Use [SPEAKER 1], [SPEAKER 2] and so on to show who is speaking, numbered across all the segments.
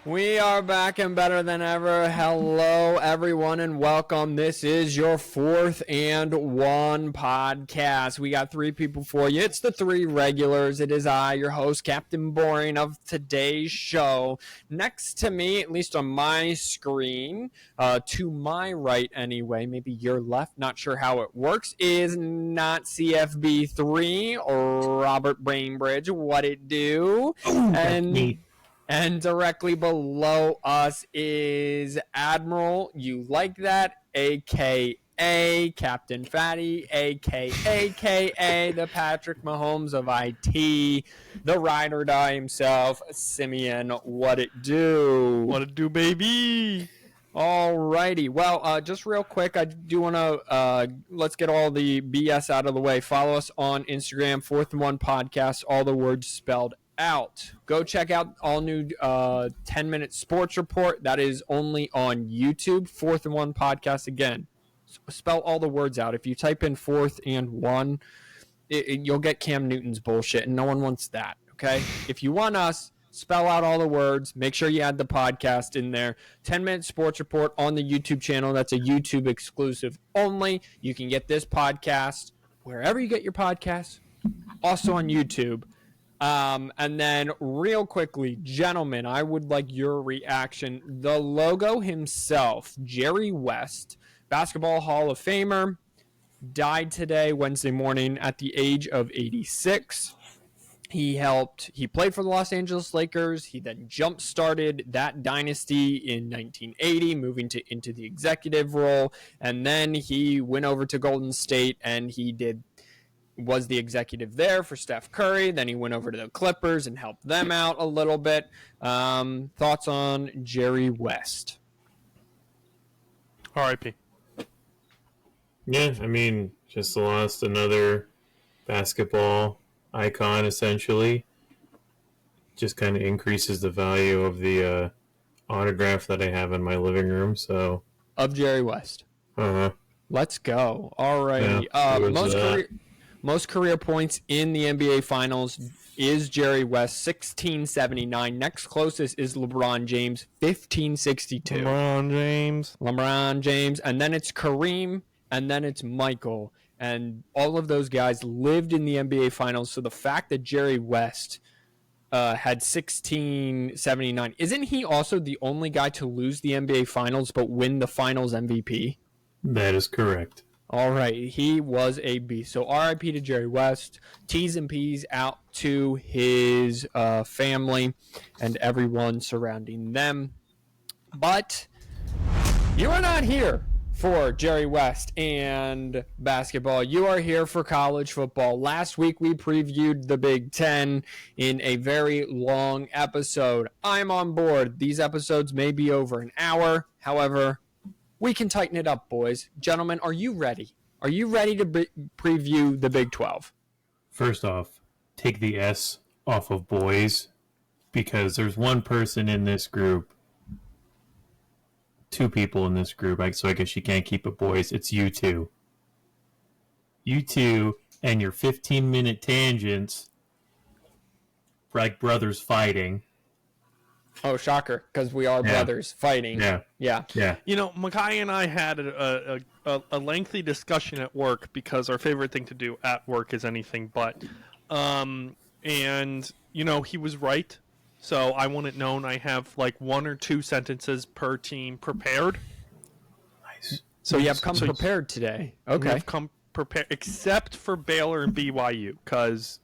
[SPEAKER 1] We are back and better than ever. Hello, everyone, and welcome. This is your 4th and 1 podcast. We got 3 people for you. It's the 3 regulars. It is I, your host, Captain Boring of today's show. Next to me, at least on my screen, to my right anyway, maybe your left, not sure how it works, is not CFBIII or Robert Bainbridge. What it do?
[SPEAKER 2] Ooh, that's me.
[SPEAKER 1] And directly below us is Admiral, you like that, a.k.a. Captain Fatty, a.k.a. the Patrick Mahomes of IT, the ride or die himself, Simeon. What it do?
[SPEAKER 3] What it do, baby?
[SPEAKER 1] Alrighty. Well, just real quick, I do want to let's get all the BS out of the way. Follow us on Instagram, 4th and 1 podcast, all the words spelled out. Go check out all new 10-minute sports report. That is only on YouTube. 4th and 1 podcast again. Spell all the words out. If you type in 4th and 1, you'll get Cam Newton's bullshit, and no one wants that. Okay. If you want us, spell out all the words. Make sure you add the podcast in there. 10-minute sports report on the YouTube channel. That's a YouTube exclusive only. You can get this podcast wherever you get your podcasts. Also on YouTube. And then real quickly, gentlemen, I would like your reaction. The logo himself, Jerry West, Basketball Hall of Famer, died today, Wednesday morning, at the age of 86. He played for the Los Angeles Lakers. He then jump-started that dynasty in 1980, moving into the executive role. And then he went over to Golden State, and was the executive there for Steph Curry. Then he went over to the Clippers and helped them out a little bit. Thoughts on Jerry West?
[SPEAKER 3] R.I.P.
[SPEAKER 2] Yeah, I mean, just lost another basketball icon, essentially. Just kind of increases the value of the autograph that I have in my living room. So
[SPEAKER 1] of Jerry West. Let's go. All right.
[SPEAKER 2] Yeah,
[SPEAKER 1] most career points in the NBA Finals is Jerry West, 1679. Next closest is LeBron James, 1562. LeBron James. And then it's Kareem, and then it's Michael. And all of those guys lived in the NBA Finals. So the fact that Jerry West had 1679, isn't he also the only guy to lose the NBA Finals but win the Finals MVP?
[SPEAKER 2] That is correct.
[SPEAKER 1] All right, he was a beast. So RIP to Jerry West. T's and P's out to his family and everyone surrounding them. But you are not here for Jerry West and basketball. You are here for college football. Last week we previewed the Big Ten in a very long episode. I'm on board. These episodes may be over an hour. However, we can tighten it up, boys. Gentlemen, are you ready? Are you ready to preview the Big 12?
[SPEAKER 2] First off, take the S off of boys, because there's one person in this group, 2 people in this group, so I guess you can't keep it boys. It's you two. You two and your 15-minute tangents, like brothers fighting.
[SPEAKER 1] Oh, shocker, because we are brothers fighting.
[SPEAKER 2] Yeah.
[SPEAKER 3] You know, Makai and I had a lengthy discussion at work, because our favorite thing to do at work is anything but. And, you know, he was right. So I want it known I have like 1 or 2 sentences per team prepared.
[SPEAKER 2] Nice.
[SPEAKER 1] So you have come prepared today. Okay.
[SPEAKER 3] I've come prepared, except for Baylor and BYU, because...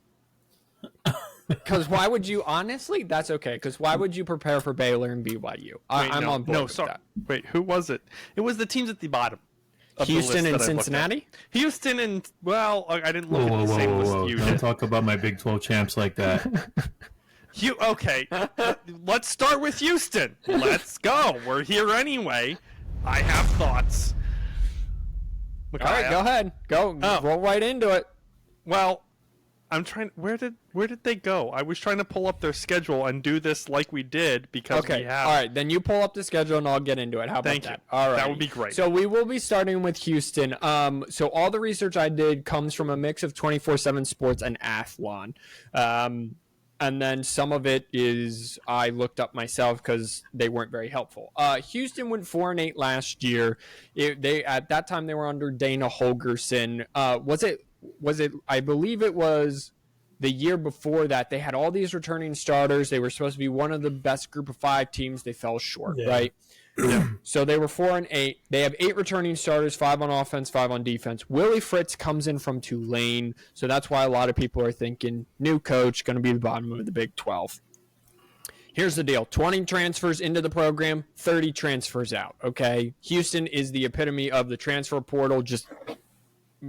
[SPEAKER 1] Because why would you, honestly, that's okay. Because why would you prepare for Baylor and BYU? I'm on board with that.
[SPEAKER 3] Wait, who was it? It was the teams at the bottom.
[SPEAKER 1] Houston and Cincinnati?
[SPEAKER 3] Houston and, well, I didn't look at the same list you did.
[SPEAKER 2] Don't talk about my Big 12 champs like that.
[SPEAKER 3] Okay, let's start with Houston. Let's go. We're here anyway. I have thoughts.
[SPEAKER 1] All right, go ahead. Roll right into it.
[SPEAKER 3] Well, I'm trying. Where did they go? I was trying to pull up their schedule and do this like we did, because we have.
[SPEAKER 1] All right, then you pull up the schedule and I'll get into it. How about that? All right,
[SPEAKER 3] that would be great.
[SPEAKER 1] So we will be starting with Houston. So all the research I did comes from a mix of 24/7 Sports and Athlon. and then some of it is I looked up myself because they weren't very helpful. Houston went 4-8 last year. They at that time they were under Dana Holgerson. Was it? I believe it was the year before that. They had all these returning starters. They were supposed to be one of the best group of 5 teams. They fell short, right? So they were 4-8. They have 8 returning starters, 5 on offense, 5 on defense. Willie Fritz comes in from Tulane, so that's why a lot of people are thinking new coach, going to be the bottom of the Big 12. Here's the deal. 20 transfers into the program, 30 transfers out, okay? Houston is the epitome of the transfer portal, just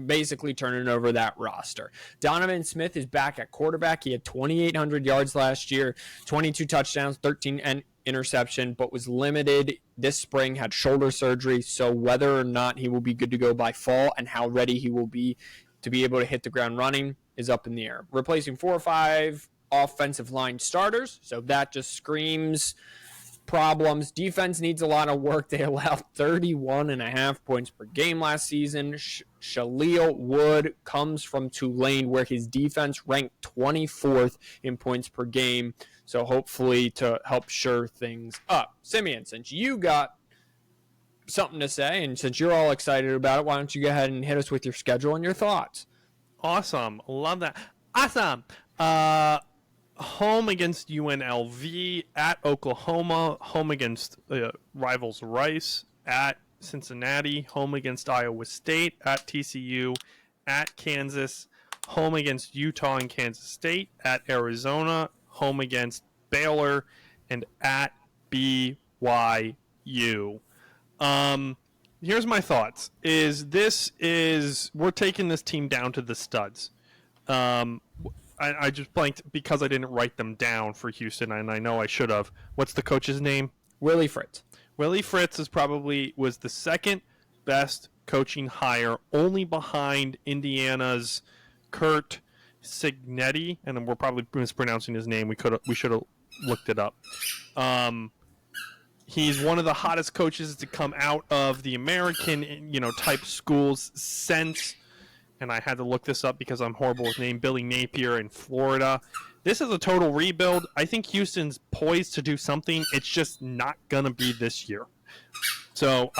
[SPEAKER 1] basically turning over that roster. Donovan Smith is back at quarterback. He had 2,800 yards last year, 22 touchdowns, 13 interception, but was limited this spring, had shoulder surgery, so whether or not he will be good to go by fall and how ready he will be to be able to hit the ground running is up in the air. Replacing 4 or 5 offensive line starters, so that just screams problems. Defense needs a lot of work. They allowed 31.5 points per game last season. Shaleel Wood comes from Tulane, where his defense ranked 24th in points per game. So hopefully to help shore things up. Simeon, since you got something to say and since you're all excited about it, why don't you go ahead and hit us with your schedule and your thoughts?
[SPEAKER 3] Awesome. Love that. Awesome. Home against UNLV, at Oklahoma, home against rivals Rice, at Cincinnati, home against Iowa State, at TCU, at Kansas, home against Utah and Kansas State, at Arizona, home against Baylor, and at BYU. Here's my thoughts. We're taking this team down to the studs. I just blanked because I didn't write them down for Houston, and I know I should have. What's the coach's name?
[SPEAKER 1] Willie Fritz.
[SPEAKER 3] Willie Fritz was the second best coaching hire, only behind Indiana's Kurt Cignetti, and we're probably mispronouncing his name. We should have looked it up. He's one of the hottest coaches to come out of the American, type schools since. And I had to look this up because I'm horrible with name. Billy Napier in Florida. This is a total rebuild. I think Houston's poised to do something. It's just not gonna be this year. So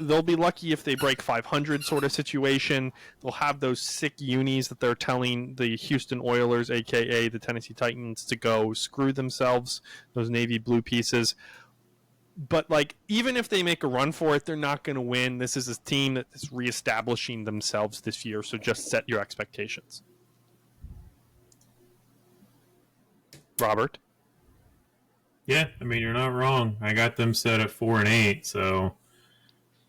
[SPEAKER 3] they'll be lucky if they break 500 sort of situation. They'll have those sick unis that they're telling the Houston Oilers, aka the Tennessee Titans, to go screw themselves. Those navy blue pieces. But even if they make a run for it, they're not going to win. This is a team that is reestablishing themselves this year, so just set your expectations. Robert?
[SPEAKER 2] Yeah, you're not wrong. I got them set at 4-8, so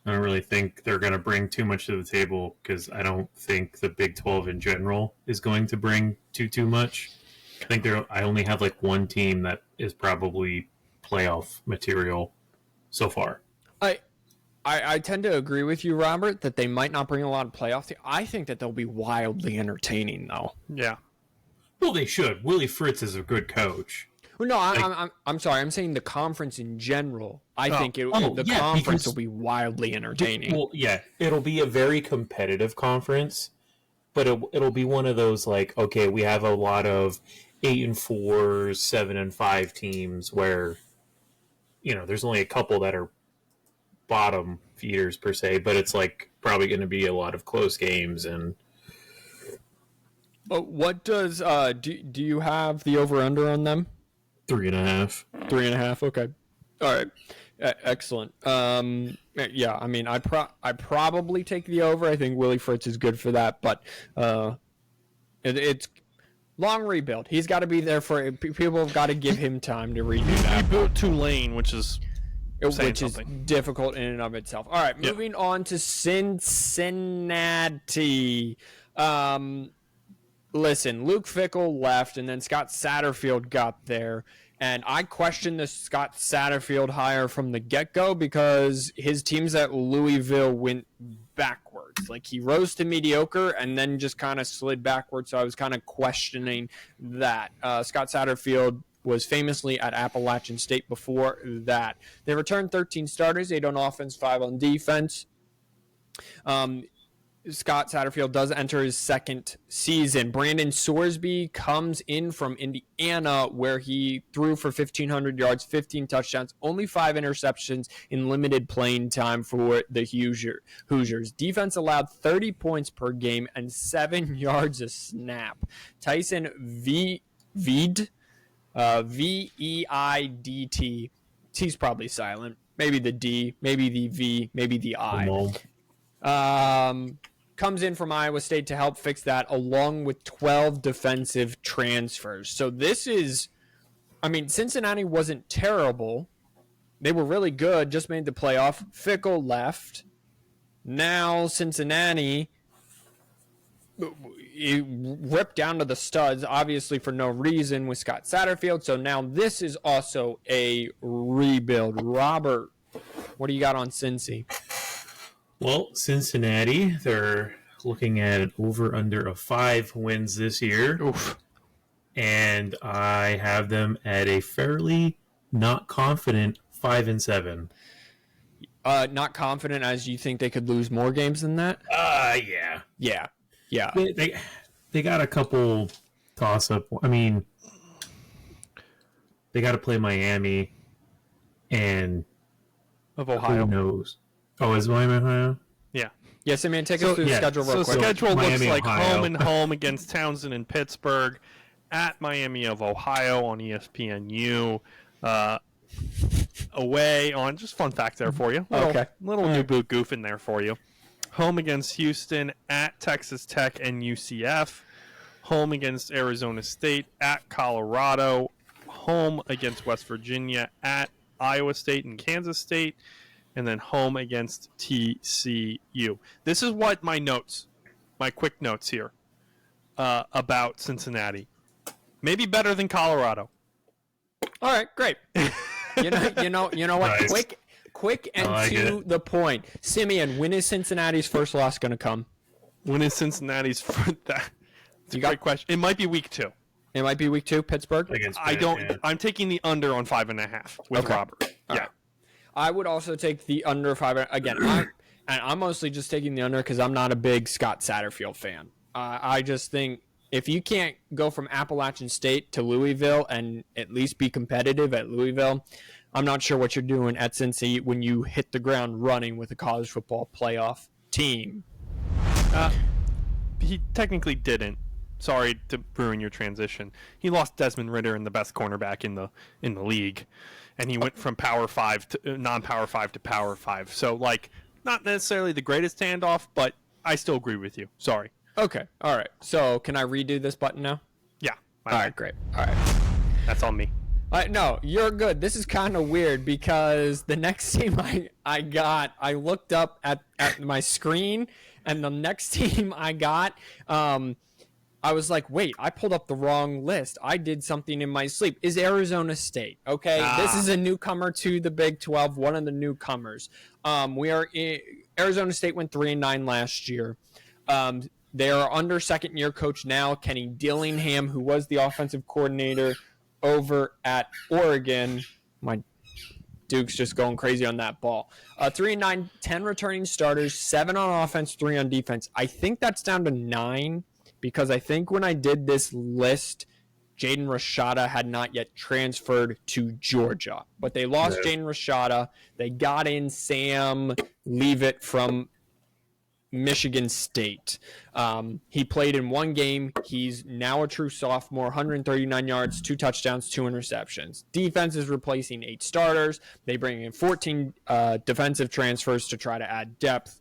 [SPEAKER 2] I don't really think they're going to bring too much to the table because I don't think the Big 12 in general is going to bring too much. I think I only have one team that is probably playoff material so far.
[SPEAKER 1] I tend to agree with you, Robert, that they might not bring a lot of playoff. I think that they'll be wildly entertaining, though.
[SPEAKER 3] Yeah.
[SPEAKER 2] Well, they should. Willie Fritz is a good coach.
[SPEAKER 1] Well, no, I'm sorry. I'm saying the conference in general. I think the conference will be wildly entertaining.
[SPEAKER 2] Well, yeah, it'll be a very competitive conference, but it'll be one of those okay, we have a lot of 8-4, 7-5 teams where there's only a couple that are bottom feeders per se, but it's probably going to be a lot of close games. And
[SPEAKER 1] what does do you have the over under on them?
[SPEAKER 2] 3.5.
[SPEAKER 1] 3.5. Okay. All right. Excellent. Yeah. I probably take the over. I think Willie Fritz is good for that, but it's long rebuild. He's got to be there for it. People have got to give him time to redo that.
[SPEAKER 3] He built Tulane, which is
[SPEAKER 1] difficult in and of itself. All right, moving on to Cincinnati. Listen, Luke Fickell left, and then Scott Satterfield got there. And I questioned the Scott Satterfield hire from the get-go because his teams at Louisville went backwards. He rose to mediocre and then just kind of slid backwards, so I was kind of questioning that. Scott Satterfield was famously at Appalachian State before that. They returned 13 starters, 8 on offense, 5 on defense. Scott Satterfield does enter his second season. Brandon Sorsby comes in from Indiana, where he threw for 1,500 yards, 15 touchdowns, only 5 interceptions in limited playing time for the Hoosiers. Defense allowed 30 points per game and 7 yards a snap. Tyson Veid, Veidt. T's probably silent. Maybe the D, maybe the V, maybe the I. Comes in from Iowa State to help fix that, along with 12 defensive transfers. So this is, Cincinnati wasn't terrible. They were really good, just made the playoff. Fickle left. Now Cincinnati ripped down to the studs, obviously for no reason, with Scott Satterfield. So now this is also a rebuild. Robert, what do you got on Cincy?
[SPEAKER 2] Well, Cincinnati, they're looking at an over-under of 5 wins this year.
[SPEAKER 3] Oof.
[SPEAKER 2] And I have them at a fairly not confident 5-7.
[SPEAKER 1] Not confident as you think they could lose more games than that?
[SPEAKER 2] Yeah.
[SPEAKER 1] Yeah.
[SPEAKER 2] They got a couple toss-up. They got to play Miami and
[SPEAKER 3] Of Ohio.
[SPEAKER 2] who knows? Oh, is Miami Ohio?
[SPEAKER 3] Yeah.
[SPEAKER 1] Yes, take us through the schedule real quick.
[SPEAKER 3] So schedule looks
[SPEAKER 2] Miami,
[SPEAKER 3] like
[SPEAKER 2] Ohio.
[SPEAKER 3] home and home against Townsend and Pittsburgh, at Miami of Ohio on ESPNU, away on, just fun fact there for you. Little new boot goof in there for you. Home against Houston, at Texas Tech and UCF, home against Arizona State, at Colorado, home against West Virginia, at Iowa State and Kansas State, and then home against TCU. This is what my quick notes here about Cincinnati. Maybe better than Colorado.
[SPEAKER 1] All right, great. You know what?
[SPEAKER 2] Nice.
[SPEAKER 1] Quick and to the point. Simeon, when is Cincinnati's first loss going to come?
[SPEAKER 3] When is Cincinnati's that? It's a great question. It might be week 2.
[SPEAKER 1] It might be week 2, Pittsburgh.
[SPEAKER 3] I'm taking the under on 5.5 with Robert.
[SPEAKER 1] All right. I would also take the under 5. Again, I'm mostly just taking the under because I'm not a big Scott Satterfield fan. I just think if you can't go from Appalachian State to Louisville and at least be competitive at Louisville, I'm not sure what you're doing at Cincy when you hit the ground running with a college football playoff team.
[SPEAKER 3] He technically didn't. Sorry to ruin your transition. He lost Desmond Ridder and the best cornerback in the league, and he went from Power 5 to non-Power 5 to Power 5. So, not necessarily the greatest handoff, but I still agree with you. Sorry.
[SPEAKER 1] Okay. All right. So, can I redo this button now?
[SPEAKER 3] Yeah.
[SPEAKER 1] All right. Great. All right.
[SPEAKER 3] That's on me.
[SPEAKER 1] No, you're good. This is kind of weird because the next team I looked up at my screen, and the next team I got, I was like, wait, I pulled up the wrong list. I did something in my sleep. Is Arizona State, okay? This is a newcomer to the Big 12, one of the newcomers. Arizona State went 3-9 last year. They are under second-year coach now, Kenny Dillingham, who was the offensive coordinator over at Oregon. My Duke's just going crazy on that ball. 3-9, 10 returning starters, 7 on offense, 3 on defense. I think that's down to 9 because I think when I did this list, Jaden Rashada had not yet transferred to Georgia. But they lost Jaden Rashada. They got in Sam Leavitt from Michigan State. He played in 1 game. He's now a true sophomore, 139 yards, 2 touchdowns, 2 interceptions. Defense is replacing 8 starters. They bring in 14 defensive transfers to try to add depth.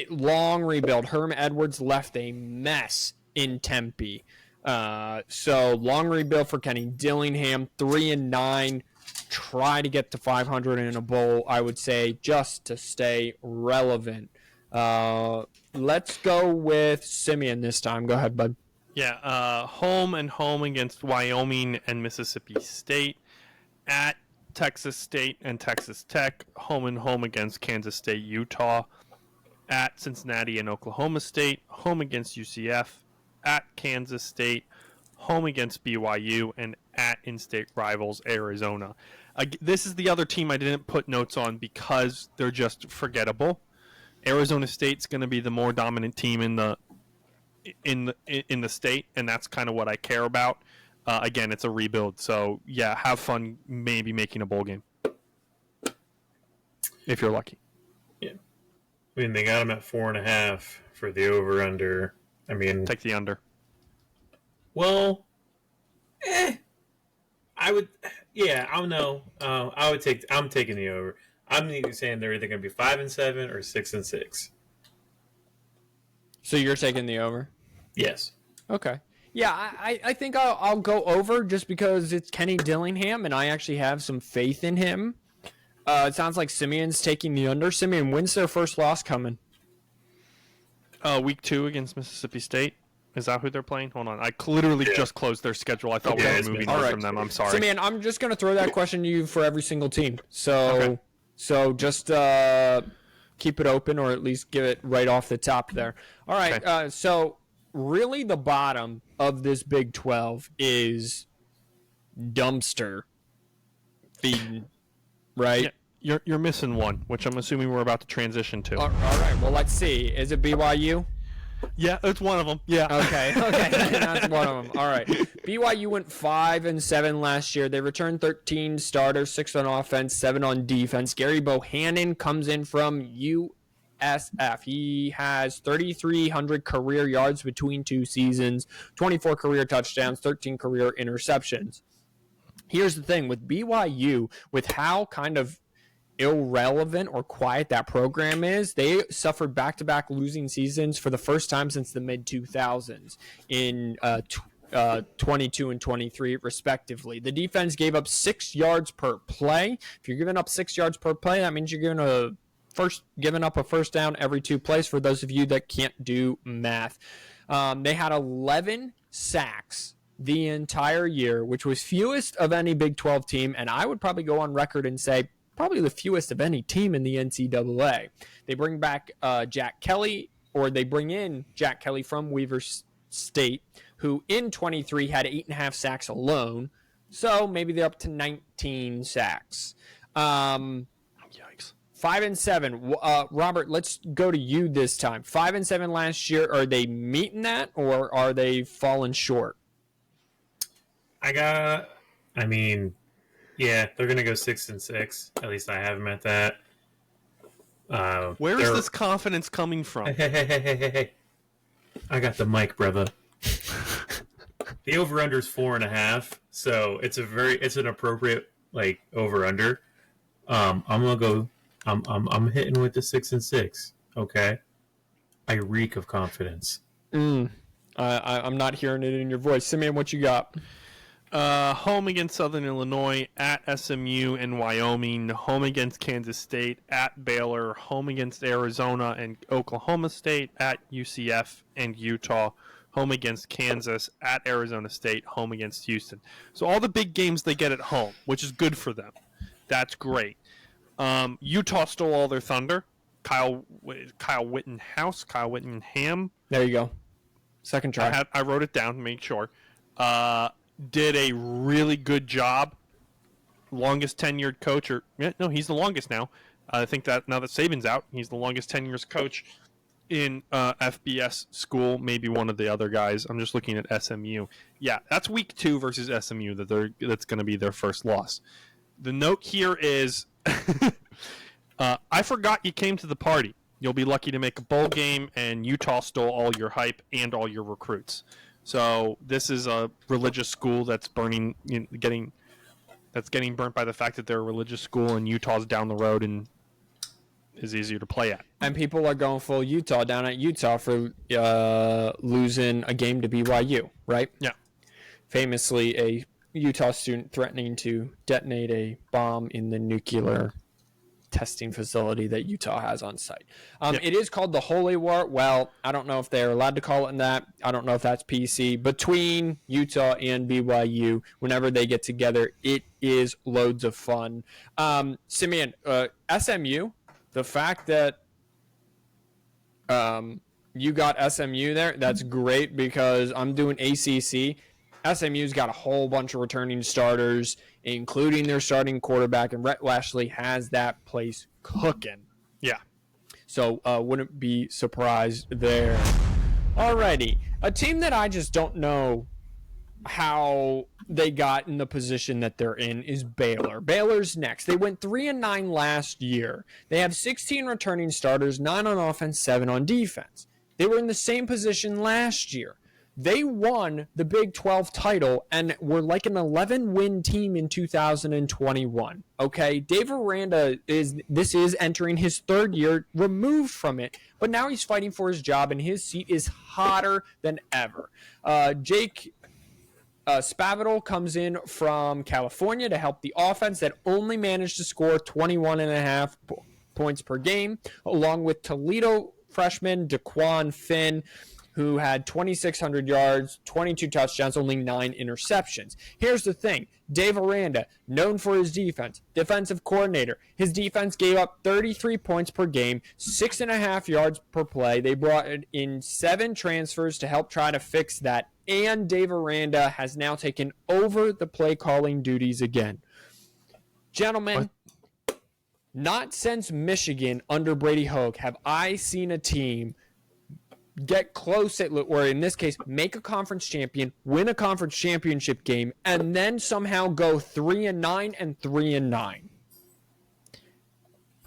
[SPEAKER 1] Long rebuild. Herm Edwards left a mess in Tempe. So long rebuild for Kenny Dillingham. 3-9. Try to get to 500 in a bowl, I would say, just to stay relevant. Let's go with Simeon this time. Go ahead, bud.
[SPEAKER 3] Yeah, home and home against Wyoming and Mississippi State, at Texas State and Texas Tech, home and home against Kansas State, Utah, at Cincinnati and Oklahoma State, home against UCF, at Kansas State, home against BYU, and at in-state rivals Arizona. This is the other team I didn't put notes on because they're just forgettable. Arizona State's going to be the more dominant team in the state, and that's kind of what I care about. Again, it's a rebuild, so yeah, have fun maybe making a bowl game if you're lucky.
[SPEAKER 2] Yeah, I mean they got them at 4.5 for the over/under. I mean,
[SPEAKER 3] Take the under.
[SPEAKER 2] well, I would. Yeah, I don't know. I would take. I'm taking the over. I'm either saying they're either going to be 5-7 or 6-6.
[SPEAKER 1] So you're taking the over?
[SPEAKER 2] Yes.
[SPEAKER 1] Okay. Yeah, I think I'll go over just because it's Kenny Dillingham, and I actually have some faith in him. It sounds like Simeon's taking the under. Simeon, when's their first loss coming?
[SPEAKER 3] Week 2 against Mississippi State. Is that who they're playing? Hold on. I literally just closed their schedule. I thought we were moving on from them. I'm sorry.
[SPEAKER 1] Simeon, I'm just going to throw that question to you for every single team.
[SPEAKER 3] Okay.
[SPEAKER 1] So just keep it open, or at least give it right off the top there. All right.
[SPEAKER 3] Okay.
[SPEAKER 1] So really the bottom of this Big 12 is dumpster feeding, right?
[SPEAKER 3] Yeah, you're missing one, which I'm assuming we're about to transition to.
[SPEAKER 1] All right. Well, let's see. Is it BYU?
[SPEAKER 3] Yeah, it's one of them. Yeah.
[SPEAKER 1] Okay. That's one of them. All right. BYU went 5-7 last year. They returned 13 starters, 6 on offense, 7 on defense. Gary Bohannon comes in from USF. He has 3,300 career yards between 2 seasons, 24 career touchdowns, 13 career interceptions. Here's the thing with BYU, with how kind of irrelevant or quiet that program is, they suffered back-to-back losing seasons for the first time since the mid-2000s in 22 and 23 respectively. The defense gave up 6 yards per play. If you're giving up 6 yards per play, that means you're giving up a first down every 2 plays, for those of you that can't do math. They had 11 sacks the entire year, which was fewest of any Big 12 team, and I would probably go on record and say probably the fewest of any team in the NCAA. They bring back Jack Kelly, or they bring in Jack Kelly from Weaver State, who in 23 had 8.5 sacks alone. So maybe they're up to 19 sacks.
[SPEAKER 3] Yikes.
[SPEAKER 1] 5-7. Robert, let's go to you this time. 5-7 last year. Are they meeting that, or are they falling short?
[SPEAKER 2] Yeah, they're going to go 6-6. At least I have them at that.
[SPEAKER 3] Where is this confidence coming from?
[SPEAKER 2] Hey. I got the mic, brother. The over-under is 4.5, so it's an appropriate over-under. I'm gonna go. I'm hitting with the 6-6. Okay, I reek of confidence.
[SPEAKER 1] I'm not hearing it in your voice. Simeon, what you got?
[SPEAKER 3] Home against Southern Illinois, at SMU and Wyoming, home against Kansas State, at Baylor, home against Arizona and Oklahoma State, at UCF and Utah, home against Kansas, at Arizona State, home against Houston. So all the big games they get at home, which is good for them. That's great. Utah stole all their thunder. Kyle Whittingham.
[SPEAKER 1] There you go. Second try.
[SPEAKER 3] I wrote it down to make sure. Did a really good job. Longest tenured coach, he's the longest now. I think that now that Saban's out, he's the longest tenured coach in FBS school. Maybe one of the other guys. I'm just looking at SMU. Yeah, that's week 2 versus SMU. That's going to be their first loss. The note here is, I forgot you came to the party. You'll be lucky to make a bowl game, and Utah stole all your hype and all your recruits. So this is a religious school that's getting burnt by the fact that they're a religious school, and Utah's down the road and is easier to play at.
[SPEAKER 1] And people are going full Utah down at Utah for losing a game to BYU, right?
[SPEAKER 3] Yeah.
[SPEAKER 1] Famously, a Utah student threatening to detonate a bomb in the nuclear testing facility that Utah has on site. It is called the Holy War. Well, I don't know if they're allowed to call it that. I don't know if that's PC. Between Utah and BYU, whenever they get together, it is loads of fun. Simeon, SMU, the fact that you got SMU there, that's great, because I'm doing ACC. SMU's got a whole bunch of returning starters, including their starting quarterback, and Rhett Lashley has that place cooking.
[SPEAKER 3] Yeah.
[SPEAKER 1] So wouldn't be surprised there. Alrighty. A team that I just don't know how they got in the position that they're in is Baylor. Baylor's next. They went 3-9 last year. They have 16 returning starters, 9 on offense, 7 on defense. They were in the same position last year. They won the Big 12 title and were like an 11-win team in 2021. Okay, Dave Aranda is entering his third year removed from it, but now he's fighting for his job and his seat is hotter than ever. Jake Spavital comes in from California to help the offense that only managed to score 21.5 points per game, along with Toledo freshman Daquan Finn, who had 2,600 yards, 22 touchdowns, only 9 interceptions. Here's the thing. Dave Aranda, known for his defense, defensive coordinator. His defense gave up 33 points per game, 6.5 yards per play. They brought in 7 transfers to help try to fix that. And Dave Aranda has now taken over the play calling duties again. Gentlemen, not since Michigan under Brady Hoke have I seen a team get close or in this case, make a conference champion, win a conference championship game, and then somehow go 3-9 and 3-9.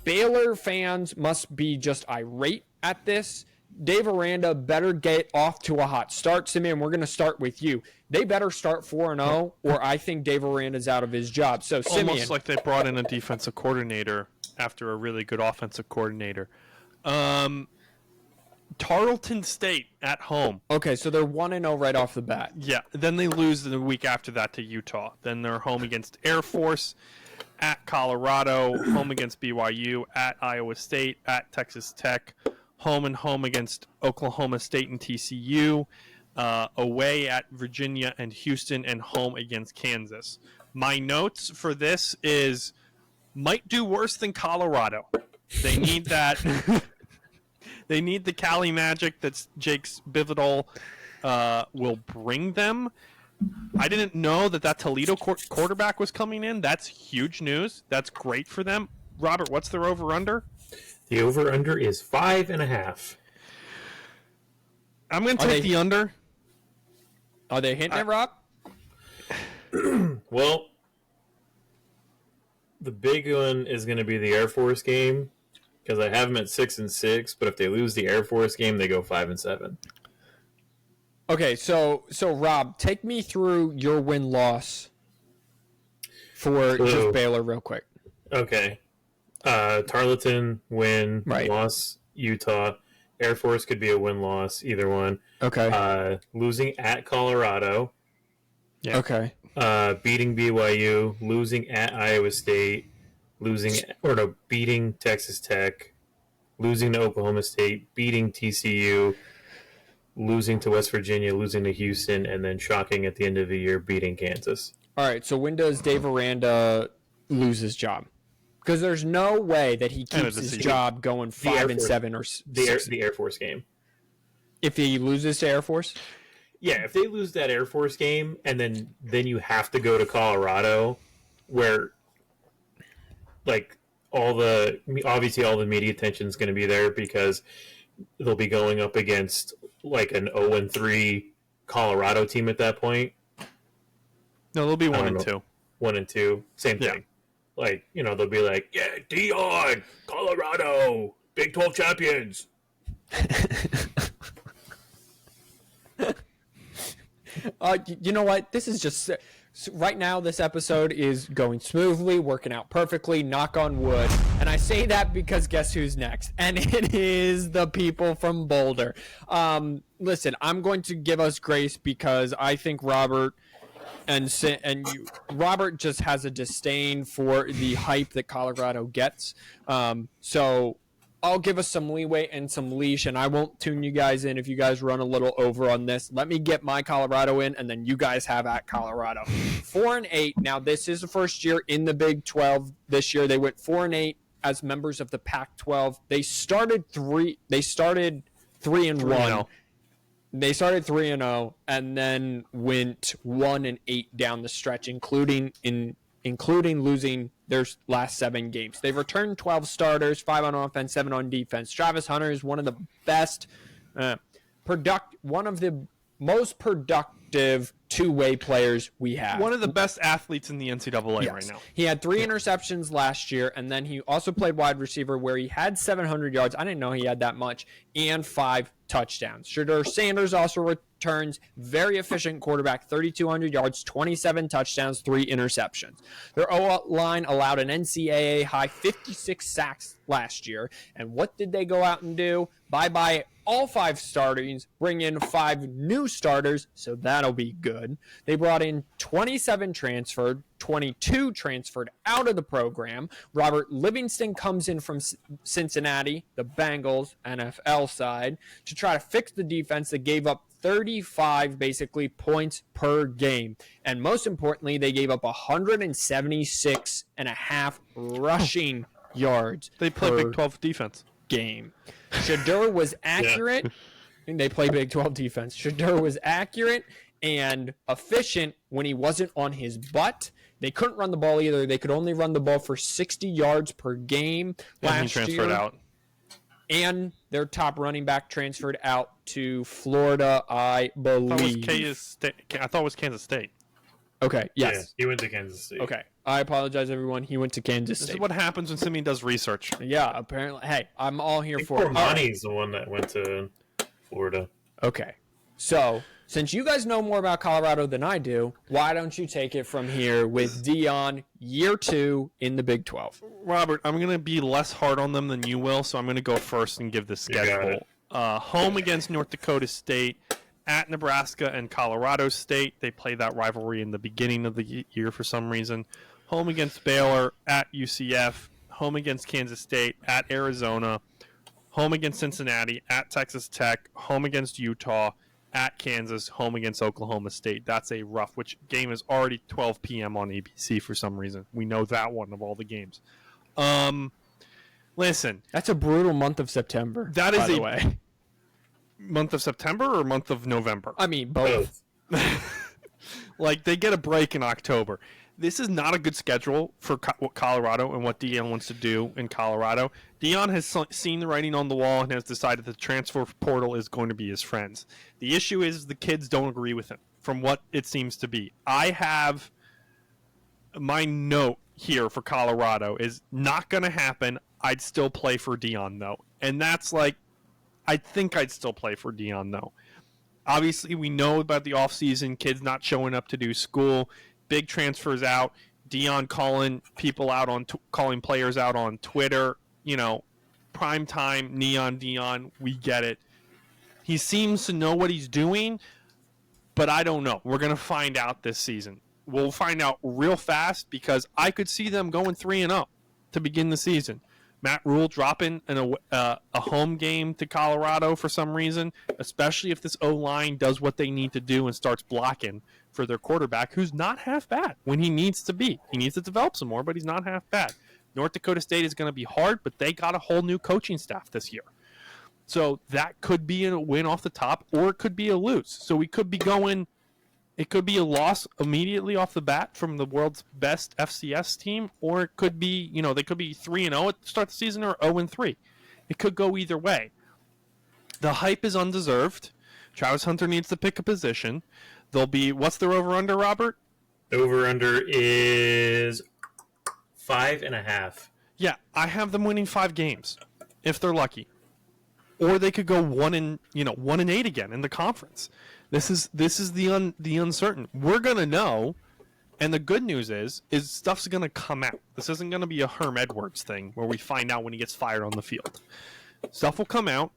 [SPEAKER 1] Baylor fans must be just irate at this. Dave Aranda better get off to a hot start. Simeon, we're going to start with you. They better start 4-0, or I think Dave Aranda's out of his job. So, Simeon.
[SPEAKER 3] Almost like they brought in a defensive coordinator after a really good offensive coordinator. Tarleton State at home.
[SPEAKER 1] Okay, so they're 1-0 right off the bat.
[SPEAKER 3] Yeah, then they lose the week after that to Utah. Then they're home against Air Force, at Colorado, home against BYU, at Iowa State, at Texas Tech, home and home against Oklahoma State and TCU, away at Virginia and Houston, and home against Kansas. My notes for this is might do worse than Colorado. They need that. They need the Cali magic that Jake Spavital will bring them. I didn't know that Toledo quarterback was coming in. That's huge news. That's great for them. Robert, what's their over-under?
[SPEAKER 2] The over-under is 5.5.
[SPEAKER 3] I'm going to take the under.
[SPEAKER 1] Are they hitting it, Rob?
[SPEAKER 2] Well, the big one is going to be the Air Force game, because I have them at 6-6. But if they lose the Air Force game, they go 5-7.
[SPEAKER 1] Okay, so Rob, take me through your win-loss for just Baylor real quick.
[SPEAKER 2] Okay. Tarleton win,
[SPEAKER 1] right.
[SPEAKER 2] Loss Utah. Air Force could be a win-loss, either one.
[SPEAKER 1] Okay.
[SPEAKER 2] Losing at Colorado.
[SPEAKER 1] Yeah. Okay.
[SPEAKER 2] Beating BYU, losing at Iowa State, beating Texas Tech, losing to Oklahoma State, beating TCU, losing to West Virginia, losing to Houston, and then shocking at the end of the year, beating Kansas.
[SPEAKER 1] All right, so when does Dave Aranda lose his job? Because there's no way that he keeps his job going 5-7 or 6.
[SPEAKER 2] The Air Force game.
[SPEAKER 1] If he loses to Air Force?
[SPEAKER 2] Yeah, if they lose that Air Force game, and then you have to go to Colorado, where like all the media attention is going to be there because they'll be going up against like an 0-3 Colorado team at that point.
[SPEAKER 3] No, they'll be 1-2.
[SPEAKER 2] 1-2, same thing. Like, they'll be like, yeah, Dion, Colorado, Big 12 champions.
[SPEAKER 1] You know what? This is just right now. This episode is going smoothly, working out perfectly. Knock on wood. And I say that because guess who's next? And it is the people from Boulder. Listen, I'm going to give us grace because I think Robert Robert just has a disdain for the hype that Colorado gets. So I'll give us some leeway and some leash, and I won't tune you guys in if you guys run a little over on this. Let me get my Colorado in, and then you guys have at Colorado. 4-8. Now, this is the first year in the Big 12 this year. They went 4-8 as members of the Pac-12. They started 3-1. They started 3-0 and then went 1-8 down the stretch, including in including losing their last 7 games. They've returned 12 starters, 5 on offense, 7 on defense. Travis Hunter is one of the best, one of the most productive two-way players we have.
[SPEAKER 3] One of the best athletes in the NCAA right now.
[SPEAKER 1] He had 3 interceptions last year, and then he also played wide receiver where he had 700 yards. I didn't know he had that much, and 5 touchdowns. Shedeur Sanders also returns. Very efficient quarterback, 3,200 yards, 27 touchdowns, 3 interceptions. Their O-line allowed an NCAA high 56 sacks last year. And what did they go out and do? Bye-bye all 5 startings, bring in 5 new starters, so that'll be good. They brought in 27 transferred, 22 transferred out of the program. Robert Livingston comes in from Cincinnati, the Bengals, NFL side, to try to fix the defense that gave up 35 basically points per game. And most importantly, they gave up 176 and a half rushing yards.
[SPEAKER 3] They play Big 12 defense.
[SPEAKER 1] Game. Shedeur was accurate. Yeah. They play Big 12 defense. Shedeur was accurate and efficient when he wasn't on his butt. They couldn't run the ball either. They could only run the ball for 60 yards per game last year.
[SPEAKER 3] And he transferred out.
[SPEAKER 1] And their top running back transferred out to Florida, I believe.
[SPEAKER 3] I thought it was Kansas State.
[SPEAKER 1] Okay, yes.
[SPEAKER 2] Yeah, he went to Kansas State.
[SPEAKER 1] Okay, I apologize, everyone. He went to Kansas State.
[SPEAKER 3] This is what happens when Simeon does research.
[SPEAKER 1] Yeah, apparently. Hey, I'm all here for it.
[SPEAKER 2] Monty's the one that went to Florida.
[SPEAKER 1] Okay, so since you guys know more about Colorado than I do, why don't you take it from here with Dion, year 2 in the Big 12?
[SPEAKER 3] Robert, I'm going to be less hard on them than you will, so I'm going to go first and give the schedule. Home against North Dakota State, at Nebraska and Colorado State. They play that rivalry in the beginning of the year for some reason. Home against Baylor, at UCF. Home against Kansas State, at Arizona. Home against Cincinnati, at Texas Tech. Home against Utah, at Kansas. Home against Oklahoma State. That's a rough, which game is already 12 p.m. on ABC for some reason. We know that one of all the games. Listen.
[SPEAKER 1] That's a brutal month of September,
[SPEAKER 3] that is
[SPEAKER 1] by the way.
[SPEAKER 3] Month of September or month of November?
[SPEAKER 1] I mean, both.
[SPEAKER 3] Like, they get a break in October. This is not a good schedule for Colorado and what Dion wants to do in Colorado. Dion has seen the writing on the wall and has decided the transfer portal is going to be his friends. The issue is the kids don't agree with him, from what it seems to be. I have my note here for Colorado is not going to happen. I'd still play for Dion, though. And that's like, I think I'd still play for Dion, though. Obviously, we know about the offseason, kids not showing up to do school, big transfers out, Dion calling people out on calling players out on Twitter, prime time, Neon Dion, we get it. He seems to know what he's doing, but I don't know. We're going to find out this season. We'll find out real fast because I could see them going 3-0 to begin the season. Matt Rule dropping a home game to Colorado for some reason, especially if this O-line does what they need to do and starts blocking for their quarterback, who's not half bad when he needs to be. He needs to develop some more, but he's not half bad. North Dakota State is going to be hard, but they got a whole new coaching staff this year. So that could be a win off the top, or it could be a lose. So we could be going... It could be a loss immediately off the bat from the world's best FCS team, or it could be, they could be 3-0 at the start of the season or 0-3. It could go either way. The hype is undeserved. Travis Hunter needs to pick a position. There'll be, what's their over-under, Robert?
[SPEAKER 2] Over-under is 5.5.
[SPEAKER 3] Yeah, I have them winning 5 games, if they're lucky. Or they could go 1-8 again in the conference. This is the uncertain. We're gonna know, and the good news is stuff's gonna come out. This isn't gonna be a Herm Edwards thing where we find out when he gets fired on the field. Stuff will come out,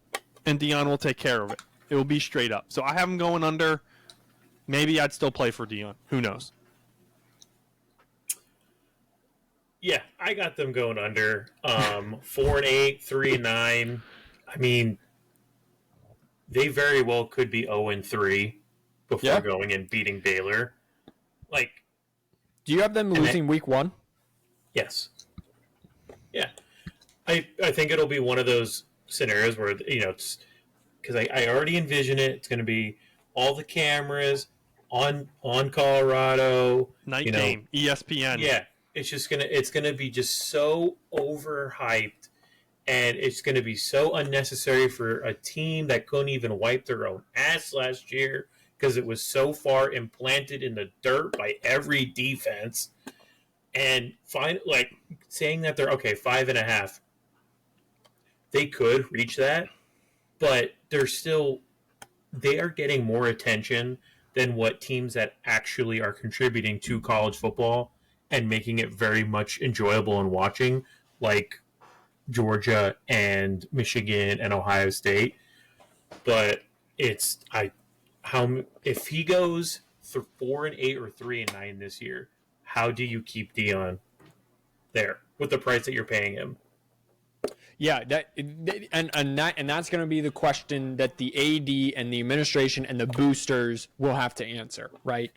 [SPEAKER 3] and Dion will take care of it. It will be straight up. So I have him going under. Maybe I'd still play for Dion. Who knows?
[SPEAKER 2] Yeah, I got them going under. 4-8, 3-9. I mean, they very well could be 0-3 before going and beating Baylor. Like,
[SPEAKER 1] do you have them losing week 1?
[SPEAKER 2] Yes. Yeah, I think it'll be one of those scenarios where it's because I already envision it. It's going to be all the cameras on Colorado
[SPEAKER 3] night game, ESPN.
[SPEAKER 2] Yeah, it's gonna be just so overhyped, and it's gonna be so unnecessary for a team that couldn't even wipe their own ass last year because it was so far implanted in the dirt by every defense. And saying that they're okay 5.5, they could reach that, but they are getting more attention than what teams that actually are contributing to college football and making it very much enjoyable and watching, like Georgia and Michigan and Ohio State. But if he goes 4-8 or 3-9 this year, how do you keep Dion there with the price that you're paying him?
[SPEAKER 1] Yeah, that's going to be the question that the AD and the administration and the boosters will have to answer, right?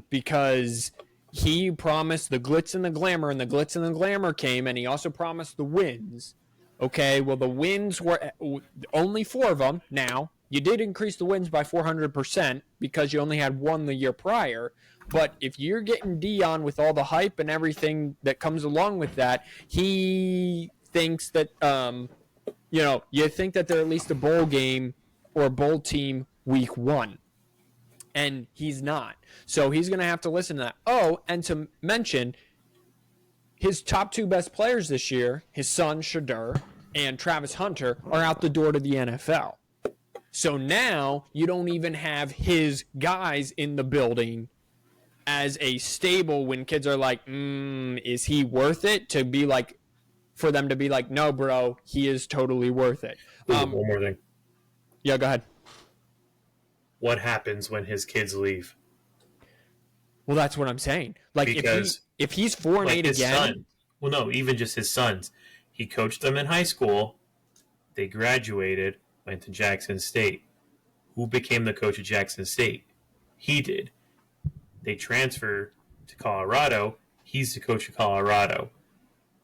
[SPEAKER 1] Because he promised the glitz and the glamour, and the glitz and the glamour came, and he also promised the wins. Okay, well, the wins were only 4 of them now. You did increase the wins by 400% because you only had 1 the year prior. But if you're getting Dion with all the hype and everything that comes along with that, he thinks that, you think that they're at least a bowl game or a bowl team week 1. And he's not. So he's going to have to listen to that. Oh, and to mention, his top 2 best players this year, his son, Shadur, and Travis Hunter, are out the door to the NFL. So now you don't even have his guys in the building as a stable when kids are like, is he worth it? To be like, for them to be like, no, bro, he is totally worth it.
[SPEAKER 2] One more thing.
[SPEAKER 1] Yeah, go ahead.
[SPEAKER 2] What happens when his kids leave?
[SPEAKER 1] Well, that's what I'm saying. Like,
[SPEAKER 2] because
[SPEAKER 1] if he's 4-8 again.
[SPEAKER 2] Even just his sons. He coached them in high school. They graduated, went to Jackson State. Who became the coach of Jackson State? He did. They transfer to Colorado. He's the coach of Colorado.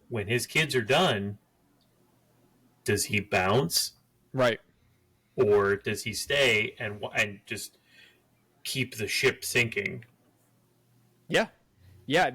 [SPEAKER 2] When his kids are done, does he bounce?
[SPEAKER 1] Right.
[SPEAKER 2] Or does he stay and just keep the ship sinking?
[SPEAKER 1] Yeah. Yeah,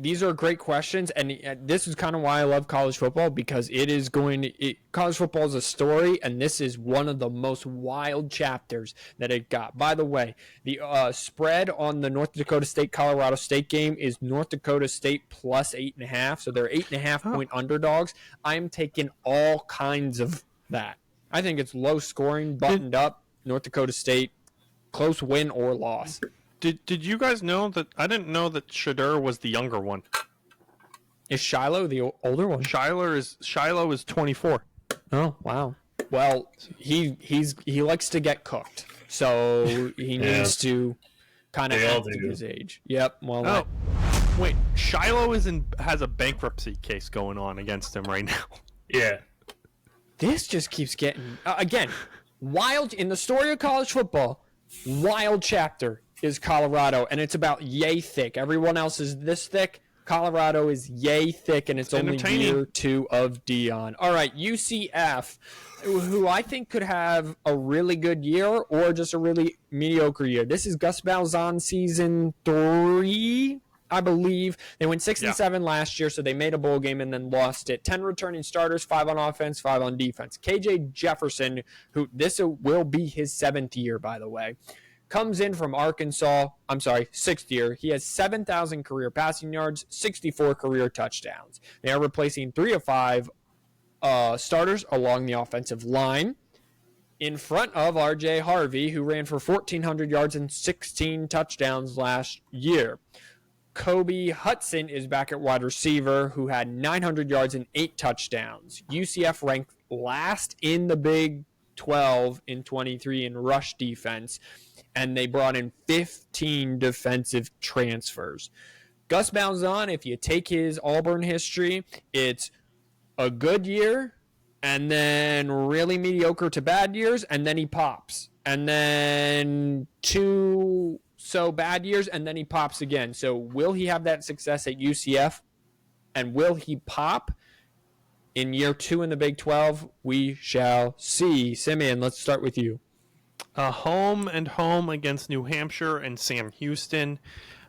[SPEAKER 1] these are great questions, and this is kind of why I love college football, because college football is a story, and this is one of the most wild chapters that it got. By the way, the spread on the North Dakota State-Colorado State game is North Dakota State plus 8.5, so they're 8.5-point underdogs. I'm taking all kinds of that. I think it's low scoring, buttoned up, North Dakota State, close win or loss.
[SPEAKER 3] Did you guys know that? I didn't know that Shadur was the younger one.
[SPEAKER 1] Is Shiloh the older one?
[SPEAKER 3] Shiloh is 24.
[SPEAKER 1] Oh, wow. Well, he likes to get cooked, so he needs to kind of act at his age. Yep. Well,
[SPEAKER 3] wait, Shiloh has a bankruptcy case going on against him right now.
[SPEAKER 2] Yeah.
[SPEAKER 1] This just keeps getting again wild in the story of college football. Wild chapter is Colorado, and it's about yay thick. Everyone else is this thick. Colorado is yay thick, and it's only year 2 of Dion. All right, UCF, who I think could have a really good year or just a really mediocre year. This is Gus Malzahn season 3, I believe. They went 6-7 last year, so they made a bowl game and then lost it. 10 returning starters, 5 on offense, 5 on defense. KJ Jefferson, who this will be his 7th year, by the way, comes in from Arkansas. 6th year. He has 7,000 career passing yards, 64 career touchdowns. They are replacing 3 of 5 starters along the offensive line in front of R.J. Harvey, who ran for 1,400 yards and 16 touchdowns last year. Kobe Hudson is back at wide receiver, who had 900 yards and 8 touchdowns. UCF ranked last in the Big 12 in 23 in rush defense, and they brought in 15 defensive transfers. Gus Malzahn, if you take his Auburn history, it's a good year, and then really mediocre to bad years, and then he pops. And then 2 so bad years, and then he pops again. So will he have that success at UCF? And will he pop in year 2 in the Big 12? We shall see. Simeon, let's start with you.
[SPEAKER 3] Home against New Hampshire and Sam Houston.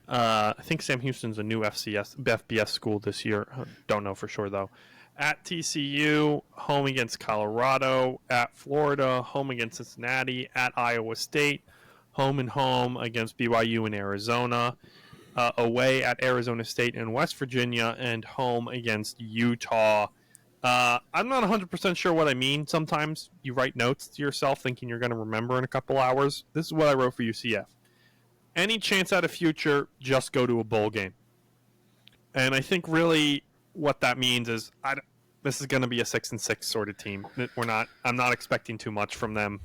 [SPEAKER 3] I think Sam Houston's a new FBS school this year. Don't know for sure though. At TCU, home against Colorado. At Florida, home against Cincinnati. At Iowa State, home and home against BYU and Arizona. Away at Arizona State and West Virginia, and home against Utah. I'm not 100% sure what I mean. Sometimes you write notes to yourself thinking you're going to remember in a couple hours. This is what I wrote for UCF. Any chance at a future, just go to a bowl game. And I think really what that means is this is going to be a 6-6 sort of team. I'm not expecting too much from them.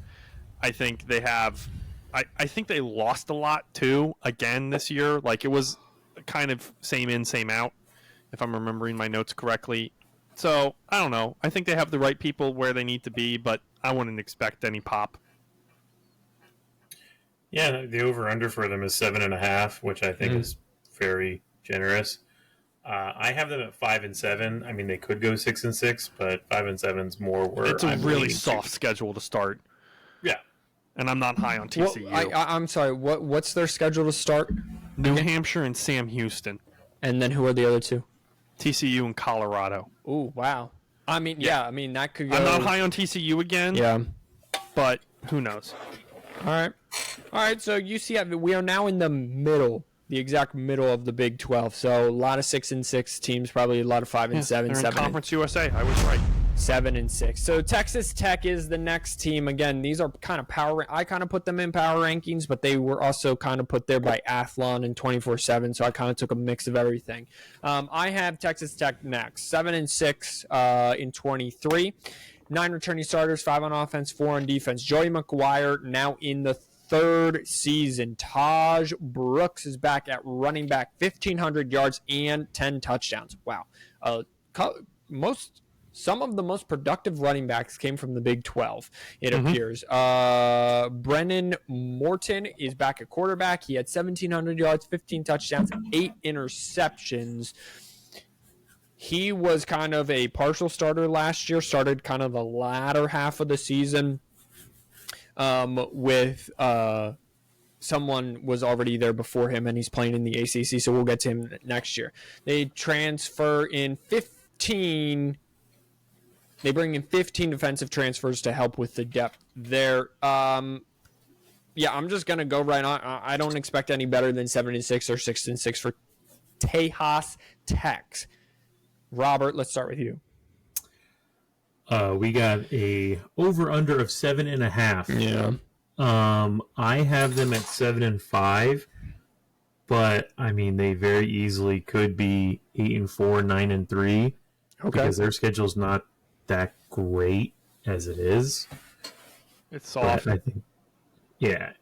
[SPEAKER 3] I think they have. I think they lost a lot too again this year. Like it was kind of same in, same out, if I'm remembering my notes correctly. So I don't know. I think they have the right people where they need to be, but I wouldn't expect any pop.
[SPEAKER 2] Yeah, the over/under for them is 7.5, which I think is very generous. I have them at 5-7. I mean, they could go 6-6, but 5-7's more where
[SPEAKER 3] it's a really soft schedule to start.
[SPEAKER 2] Yeah,
[SPEAKER 3] and I'm not high on TCU.
[SPEAKER 1] Well, I'm sorry. What's their schedule to start?
[SPEAKER 3] New Hampshire and Sam Houston,
[SPEAKER 1] and then who are the other two?
[SPEAKER 3] TCU and Colorado.
[SPEAKER 1] Ooh, wow. I mean, yeah. I mean that could go.
[SPEAKER 3] I'm not high on TCU again.
[SPEAKER 1] Yeah,
[SPEAKER 3] but who knows?
[SPEAKER 1] All right. So UCF, we are now in the middle, the exact middle of the Big 12. So a lot of 6-6 teams, probably a lot of 5-7,
[SPEAKER 3] they're
[SPEAKER 1] 7.
[SPEAKER 3] In Conference USA. I was right.
[SPEAKER 1] 7-6. So Texas Tech is the next team. Again, these are kind of power. I kind of put them in power rankings, but they were also kind of put there by Athlon and 24/7. So I kind of took a mix of everything. I have Texas Tech next, 7-6 in 23. 9 returning starters, 5 on offense, 4 on defense. Joey McGuire now in the third season. Taj Brooks is back at running back, 1,500 yards and 10 touchdowns. Wow. Some of the most productive running backs came from the Big 12, it appears. Brennan Morton is back at quarterback. He had 1,700 yards, 15 touchdowns, 8 interceptions. He was kind of a partial starter last year, started kind of the latter half of the season with someone was already there before him, and he's playing in the ACC, so we'll get to him next year. They transfer in 15. They bring in 15 defensive transfers to help with the depth there. I'm just going to go right on. I don't expect any better than 7-6 or 6-6 for Tejas Tech. Robert, let's start with you.
[SPEAKER 2] We got a over/under of 7.5.
[SPEAKER 1] Yeah.
[SPEAKER 2] I have them at 7-5, but I mean they very easily could be 8-4, 9-3.
[SPEAKER 1] Okay.
[SPEAKER 2] Because their schedule's not that great as it is.
[SPEAKER 3] It's soft.
[SPEAKER 2] But I think, yeah.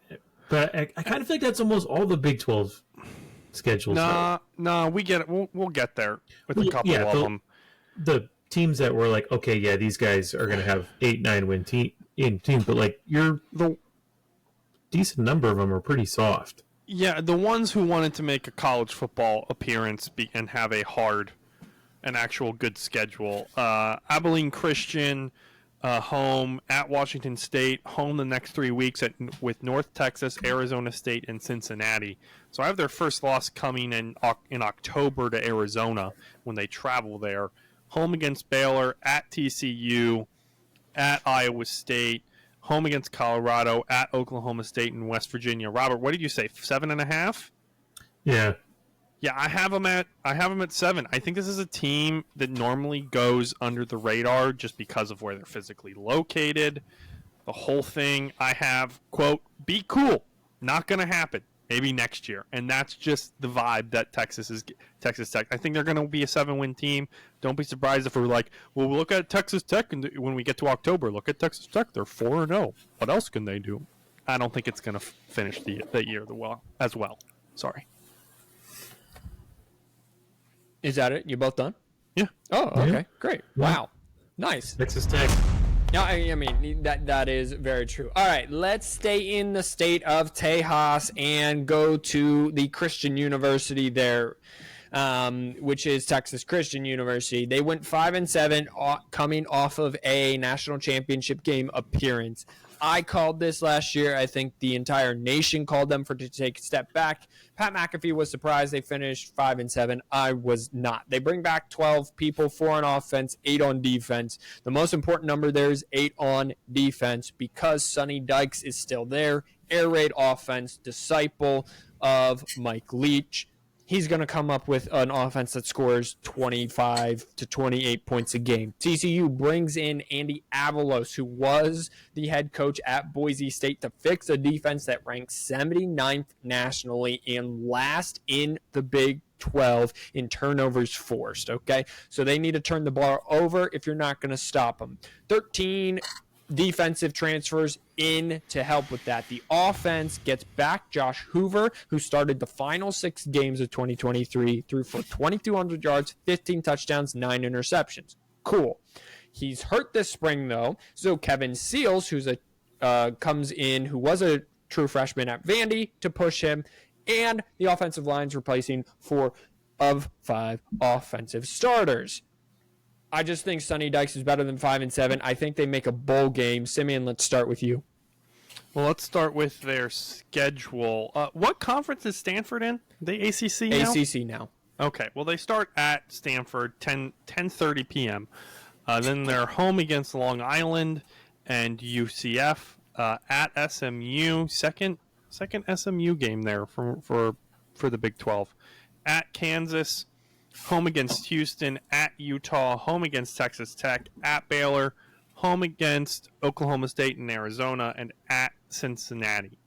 [SPEAKER 2] But I kind of think that's almost all the Big 12 schedules.
[SPEAKER 3] No, we get it. We'll get there with a couple of them.
[SPEAKER 2] The teams that were like, okay, yeah, these guys are going to have 8-9 win teams, but like the decent number of them are pretty soft.
[SPEAKER 3] Yeah, the ones who wanted to make a college football appearance and have an actual good schedule. Abilene Christian, home at Washington State, home the next 3 weeks with North Texas, Arizona State, and Cincinnati. So I have their first loss coming in October to Arizona when they travel there. Home against Baylor, at TCU, at Iowa State, home against Colorado, at Oklahoma State, and West Virginia. Robert, what did you say? 7.5?
[SPEAKER 2] Yeah.
[SPEAKER 3] Yeah, I have them at 7. I think this is a team that normally goes under the radar just because of where they're physically located. The whole thing I have, quote, be cool. Not going to happen. Maybe next year. And that's just the vibe that Texas Tech. I think they're going to be a 7-win team. Don't be surprised if we're like, well, we'll look at Texas Tech, and when we get to October, look at Texas Tech. They're 4-0. What else can they do? I don't think it's going to finish the year as well. Sorry.
[SPEAKER 1] Is that it? You both done?
[SPEAKER 3] Yeah.
[SPEAKER 1] Oh, okay.
[SPEAKER 2] Yeah.
[SPEAKER 1] Great.
[SPEAKER 2] Yeah.
[SPEAKER 1] Wow. Nice.
[SPEAKER 2] Texas Tech.
[SPEAKER 1] Yeah, I mean, that is very true. All right, let's stay in the state of Tejas and go to the Christian University there, which is Texas Christian University. They went 5-7 coming off of a national championship game appearance. I called this last year. I think the entire nation called them to take a step back. Pat McAfee was surprised they finished 5-7. I was not. They bring back 12 people, 4 on offense, 8 on defense. The most important number there is 8 on defense because Sonny Dykes is still there. Air raid offense, disciple of Mike Leach. He's going to come up with an offense that scores 25 to 28 points a game. TCU brings in Andy Avalos, who was the head coach at Boise State, to fix a defense that ranks 79th nationally and last in the Big 12 in turnovers forced, okay? So they need to turn the ball over if you're not going to stop them. 13 defensive transfers in to help with that. The offense gets back Josh Hoover, who started the final 6 games of 2023, threw for 2,200 yards, 15 touchdowns, 9 interceptions. Cool. He's hurt this spring, though, so Kevin Seals, who's comes in, who was a true freshman at Vandy, to push him, and the offensive line's replacing 4 of 5 offensive starters. I just think Sonny Dykes is better than 5-7. I think they make a bowl game. Simeon, let's start with you.
[SPEAKER 3] Well, let's start with their schedule. What conference is Stanford in? The ACC now?
[SPEAKER 1] ACC now.
[SPEAKER 3] Okay. Well, they start at Stanford 10:30 p.m. Then they're home against Long Island and UCF at SMU. Second SMU game there for the Big 12. At Kansas. Home against Houston, at Utah, home against Texas Tech, at Baylor, home against Oklahoma State and Arizona, and at Cincinnati.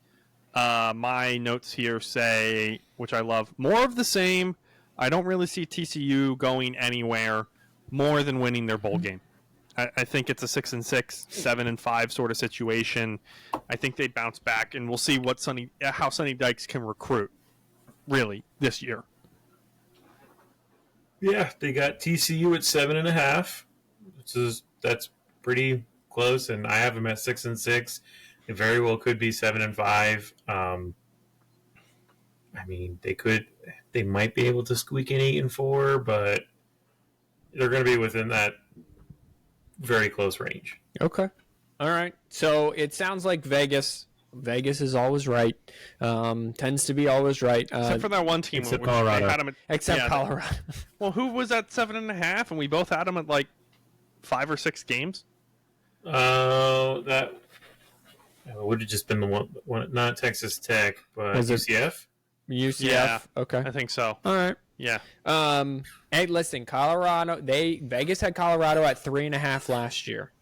[SPEAKER 3] My notes here say, which I love, more of the same. I don't really see TCU going anywhere more than winning their bowl game. I think it's a 6-6, 7-5 sort of situation. I think they bounce back, and we'll see how Sonny Dykes can recruit, really, this year.
[SPEAKER 2] Yeah, they got TCU at 7.5, that's pretty close, and I have them at 6-6. It very well could be 7-5. I mean, they might be able to squeak in 8-4, but they're going to be within that very close range.
[SPEAKER 1] Okay. All right. So it sounds like Vegas is always right. Tends to be always right.
[SPEAKER 3] Except for that one team.
[SPEAKER 2] Except Colorado.
[SPEAKER 1] Colorado.
[SPEAKER 3] Well, who was at 7.5, and we both had them at like 5 or 6 games?
[SPEAKER 2] That would have just been the one, not Texas Tech, but UCF.
[SPEAKER 1] UCF.
[SPEAKER 3] Yeah,
[SPEAKER 1] Okay.
[SPEAKER 3] I think so.
[SPEAKER 1] All right.
[SPEAKER 3] Yeah.
[SPEAKER 1] Hey, listen, Colorado. Vegas had Colorado at 3.5 last year.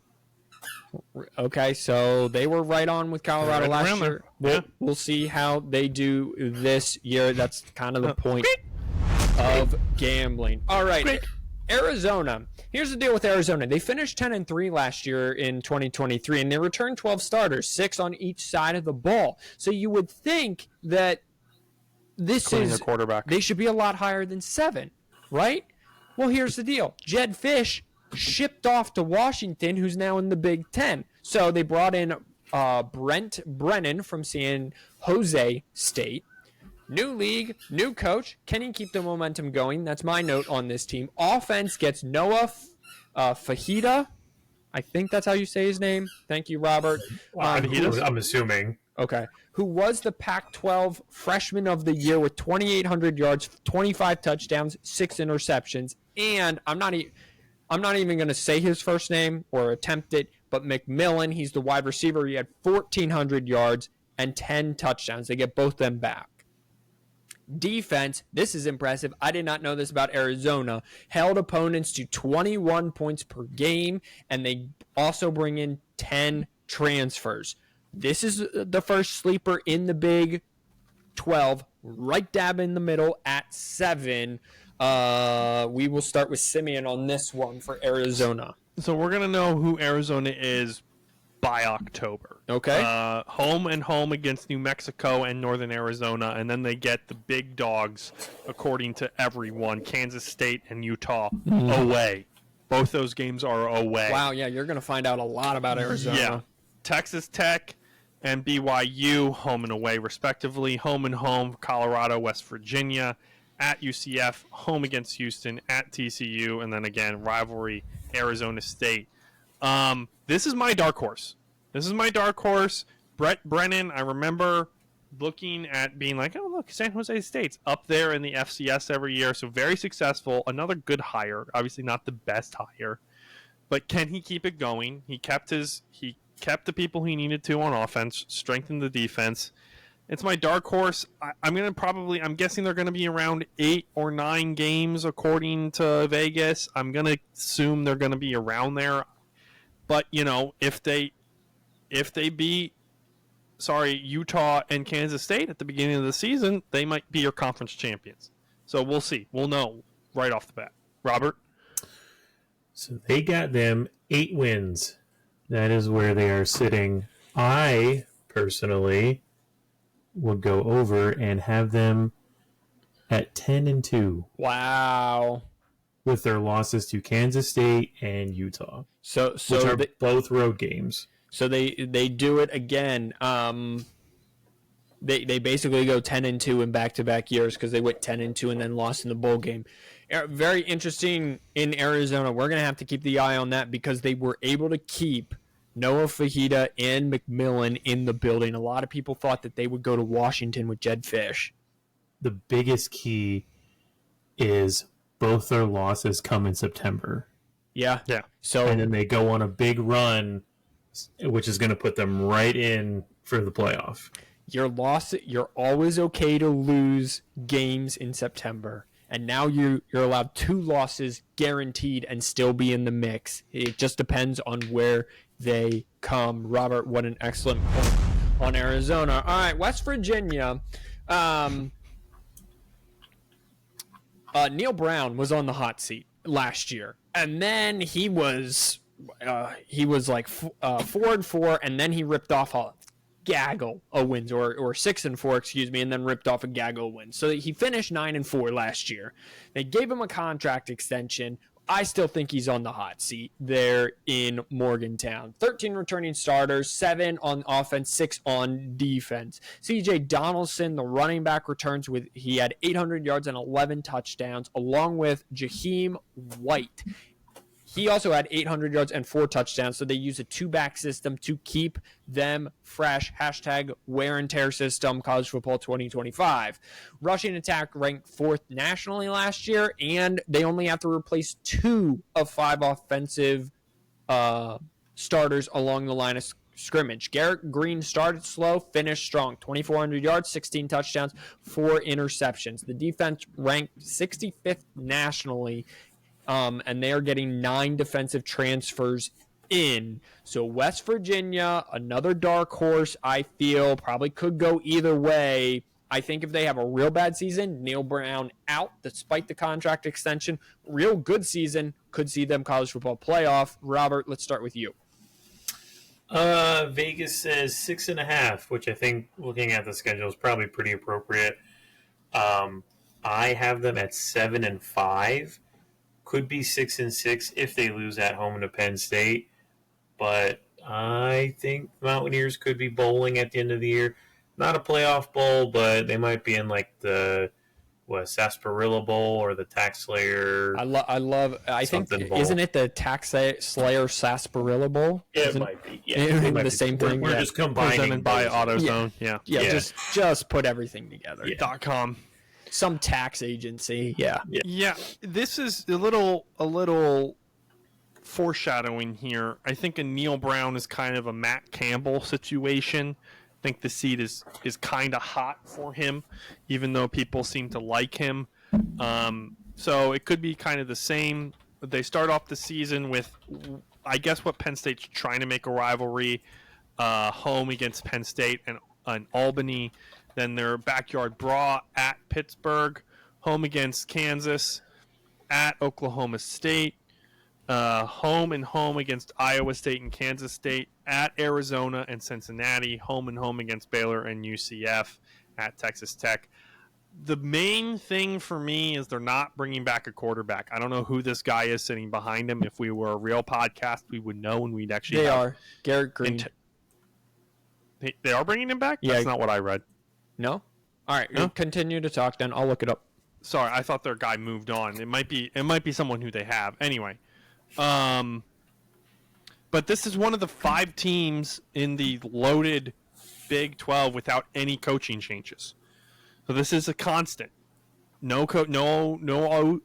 [SPEAKER 1] Okay, so they were right on with Colorado last year. We'll see how they do this year. That's kind of the point of gambling. All right, Arizona. Here's the deal with Arizona. They finished 10-3 last year in 2023, and they returned 12 starters, 6 on each side of the ball. So you would think that
[SPEAKER 3] Including the quarterback.
[SPEAKER 1] They should be a lot higher than 7, right? Well, here's the deal. Jed Fish shipped off to Washington, who's now in the Big Ten. So they brought in Brent Brennan from San Jose State. New league, new coach. Can he keep the momentum going? That's my note on this team. Offense gets Noah Fajita. I think that's how you say his name. Thank you, Robert.
[SPEAKER 2] I'm assuming.
[SPEAKER 1] Okay. Who was the Pac-12 Freshman of the Year with 2,800 yards, 25 touchdowns, 6 interceptions. And I'm not even going to say his first name or attempt it, but McMillan, he's the wide receiver. He had 1,400 yards and 10 touchdowns. They get both them back. Defense, this is impressive. I did not know this about Arizona. Held opponents to 21 points per game, and they also bring in 10 transfers. This is the first sleeper in the Big 12, right dab in the middle at 7. We will start with Simeon on this one for Arizona.
[SPEAKER 3] So we're going to know who Arizona is by October.
[SPEAKER 1] Okay.
[SPEAKER 3] Home against New Mexico and Northern Arizona, and then they get the big dogs, according to everyone, Kansas State and Utah, away. Both those games are away.
[SPEAKER 1] Wow, yeah, you're going to find out a lot about Arizona.
[SPEAKER 3] Yeah. Texas Tech and BYU, home and away, respectively. Home and home, Colorado, West Virginia. At UCF, home against Houston. At TCU, and then again, rivalry, Arizona State. This is my dark horse. This is my dark horse. Brett Brennan, I remember looking at being like, oh, look, San Jose State's up there in the FCS every year. So very successful. Another good hire. Obviously not the best hire. But can he keep it going? He kept the people he needed to on offense, strengthened the defense. It's my dark horse. I'm guessing they're going to be around 8 or 9 games according to Vegas. I'm going to assume they're going to be around there. But, if they beat Utah and Kansas State at the beginning of the season, they might be your conference champions. So we'll see. We'll know right off the bat. Robert?
[SPEAKER 2] So they got them 8 wins. That is where they are sitting. I, personally, would go over and have them at 10-2.
[SPEAKER 1] Wow. With
[SPEAKER 2] their losses to Kansas State and Utah.
[SPEAKER 1] So
[SPEAKER 2] which are both road games.
[SPEAKER 1] So they do it again. They basically go 10-2 in back-to-back years because they went 10-2 and then lost in the bowl game. Very interesting in Arizona. We're going to have to keep the eye on that because they were able to keep Noah Fajita and McMillan in the building. A lot of people thought that they would go to Washington with Jed Fish.
[SPEAKER 2] The biggest key is both their losses come in September.
[SPEAKER 1] Yeah.
[SPEAKER 2] So and then they go on a big run, which is going to put them right in for the playoff.
[SPEAKER 1] You're always okay to lose games in September. And now you're allowed 2 losses guaranteed and still be in the mix. It just depends on where they come. Robert, what an excellent point on Arizona. All right, West Virginia. Neil Brown was on the hot seat last year, and then he was like 4-4, and then he ripped off a gaggle of wins, or 6-4, excuse me, and then ripped off a gaggle of wins. So he finished 9-4 last year. They gave him a contract extension. I still think he's on the hot seat there in Morgantown. 13 returning starters, 7 on offense, 6 on defense. CJ Donaldson, the running back, returns he had 800 yards and 11 touchdowns, along with Jaheim White. He also had 800 yards and 4 touchdowns, so they use a 2-back system to keep them fresh. Hashtag wear and tear system, college football 2025. Rushing attack ranked 4th nationally last year, and they only have to replace 2 of 5 offensive starters along the line of scrimmage. Garrett Green started slow, finished strong. 2,400 yards, 16 touchdowns, 4 interceptions. The defense ranked 65th nationally, and they are getting 9 defensive transfers in. So West Virginia, another dark horse, I feel probably could go either way. I think if they have a real bad season, Neil Brown out despite the contract extension. Real good season, could see them college football playoff. Robert, let's start with you.
[SPEAKER 2] Vegas says 6.5, which I think, looking at the schedule, is probably pretty appropriate. I have them at 7-5. Could be 6-6 if they lose at home to Penn State, but I think the Mountaineers could be bowling at the end of the year. Not a playoff bowl, but they might be in like the Sarsaparilla Bowl or the Tax Slayer.
[SPEAKER 1] I think
[SPEAKER 2] bowl.
[SPEAKER 1] Isn't it the Tax Slayer Sarsaparilla Bowl?
[SPEAKER 2] It might be. Yeah,
[SPEAKER 1] it might the same thing.
[SPEAKER 2] We're just combining
[SPEAKER 3] presented by AutoZone. Yeah.
[SPEAKER 1] Just put everything together.
[SPEAKER 3] Yeah. .com.
[SPEAKER 1] Some tax agency. Yeah.
[SPEAKER 3] This is a little foreshadowing here. I think a Neil Brown is kind of a Matt Campbell situation. I think the seat is kind of hot for him, even though people seem to like him. So it could be kind of the same. They start off the season with, I guess, what Penn State's trying to make a rivalry, home against Penn State and Albany. Then their backyard brawl at Pittsburgh, home against Kansas, at Oklahoma State, home and home against Iowa State and Kansas State, at Arizona and Cincinnati, home and home against Baylor and UCF, at Texas Tech. The main thing for me is they're not bringing back a quarterback. I don't know who this guy is sitting behind him. If we were a real podcast, we would know, and we'd actually.
[SPEAKER 1] They are Garrett Green.
[SPEAKER 3] They are bringing him back?
[SPEAKER 1] Yeah.
[SPEAKER 3] That's not what I read.
[SPEAKER 1] No? All right, no? Continue to talk then. I'll look it up.
[SPEAKER 3] Sorry, I thought their guy moved on. It might be someone who they have. Anyway, But this is one of the 5 teams in the loaded Big 12 without any coaching changes. So this is a constant. No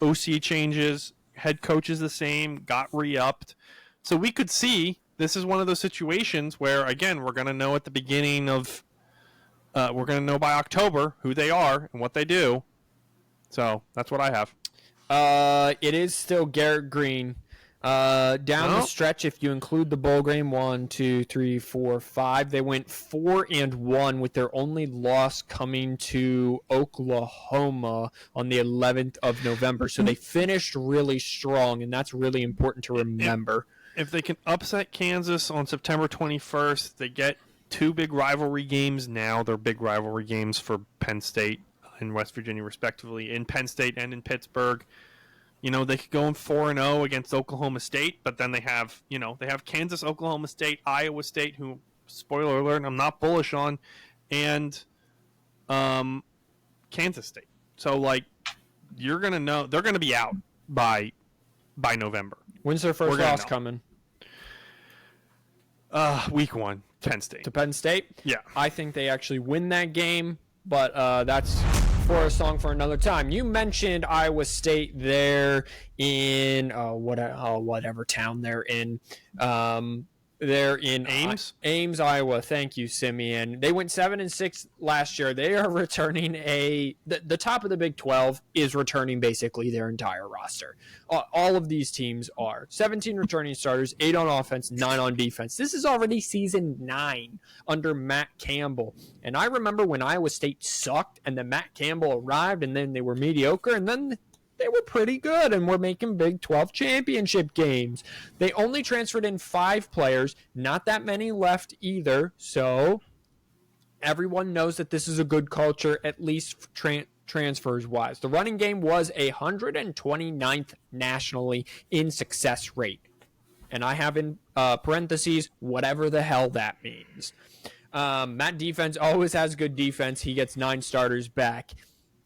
[SPEAKER 3] OC changes. Head coach is the same. Got re-upped. So we could see this is one of those situations where, again, we're going to know at the beginning of we're going to know by October who they are and what they do. So that's what I have.
[SPEAKER 1] It is still Garrett Green. Down the stretch, if you include the bowl game, 1, 2, 3, 4, 5, they went 4-1 with their only loss coming to Oklahoma on the 11th of November. So they finished really strong, and that's really important to remember.
[SPEAKER 3] If they can upset Kansas on September 21st, they get 2 big rivalry games now. They're big rivalry games for Penn State and West Virginia, respectively, in Penn State and in Pittsburgh. You know, they could go in 4-0 against Oklahoma State, but then they have Kansas, Oklahoma State, Iowa State, who, spoiler alert, I'm not bullish on, and Kansas State. So, like, you're going to know they're going to be out by November.
[SPEAKER 1] When's their first loss coming?
[SPEAKER 3] Week 1, Penn State.
[SPEAKER 1] To Penn State?
[SPEAKER 3] Yeah.
[SPEAKER 1] I think they actually win that game, but that's for a song for another time. You mentioned Iowa State there in whatever town they're in. They're in Ames, Iowa. Thank you, Simeon. They went 7-6 last year. They are returning the top of the Big 12 is returning basically their entire roster. All of these teams are 17 returning starters, 8 on offense, 9 on defense. This is already season 9 under Matt Campbell. And I remember when Iowa State sucked, and then Matt Campbell arrived, and then they were mediocre, and then they were pretty good and were making Big 12 championship games. They only transferred in 5 players, not that many left either. So everyone knows that this is a good culture, at least transfers wise. The running game was 129th nationally in success rate. And I have in parentheses, whatever the hell that means. Matt defense always has good defense. He gets 9 starters back.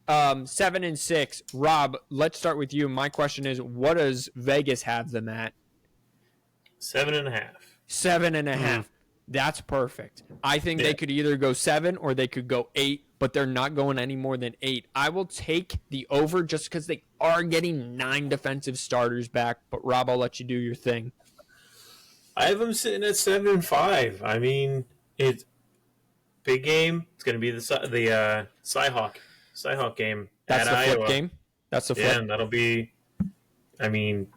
[SPEAKER 1] 7-6. Rob, let's start with you. My question is, what does Vegas have them at?
[SPEAKER 2] 7.5.
[SPEAKER 1] 7.5. That's perfect. I think they could either go 7 or they could go 8, but they're not going any more than 8. I will take the over just because they are getting 9 defensive starters back. But Rob, I'll let you do your thing.
[SPEAKER 2] I have them sitting at 7-5. I mean, it's big game. It's going to be the Jayhawk game.
[SPEAKER 1] That's
[SPEAKER 2] at
[SPEAKER 1] the
[SPEAKER 2] Iowa.
[SPEAKER 1] flip game. That's the flip.
[SPEAKER 2] Yeah, and that'll be. I mean,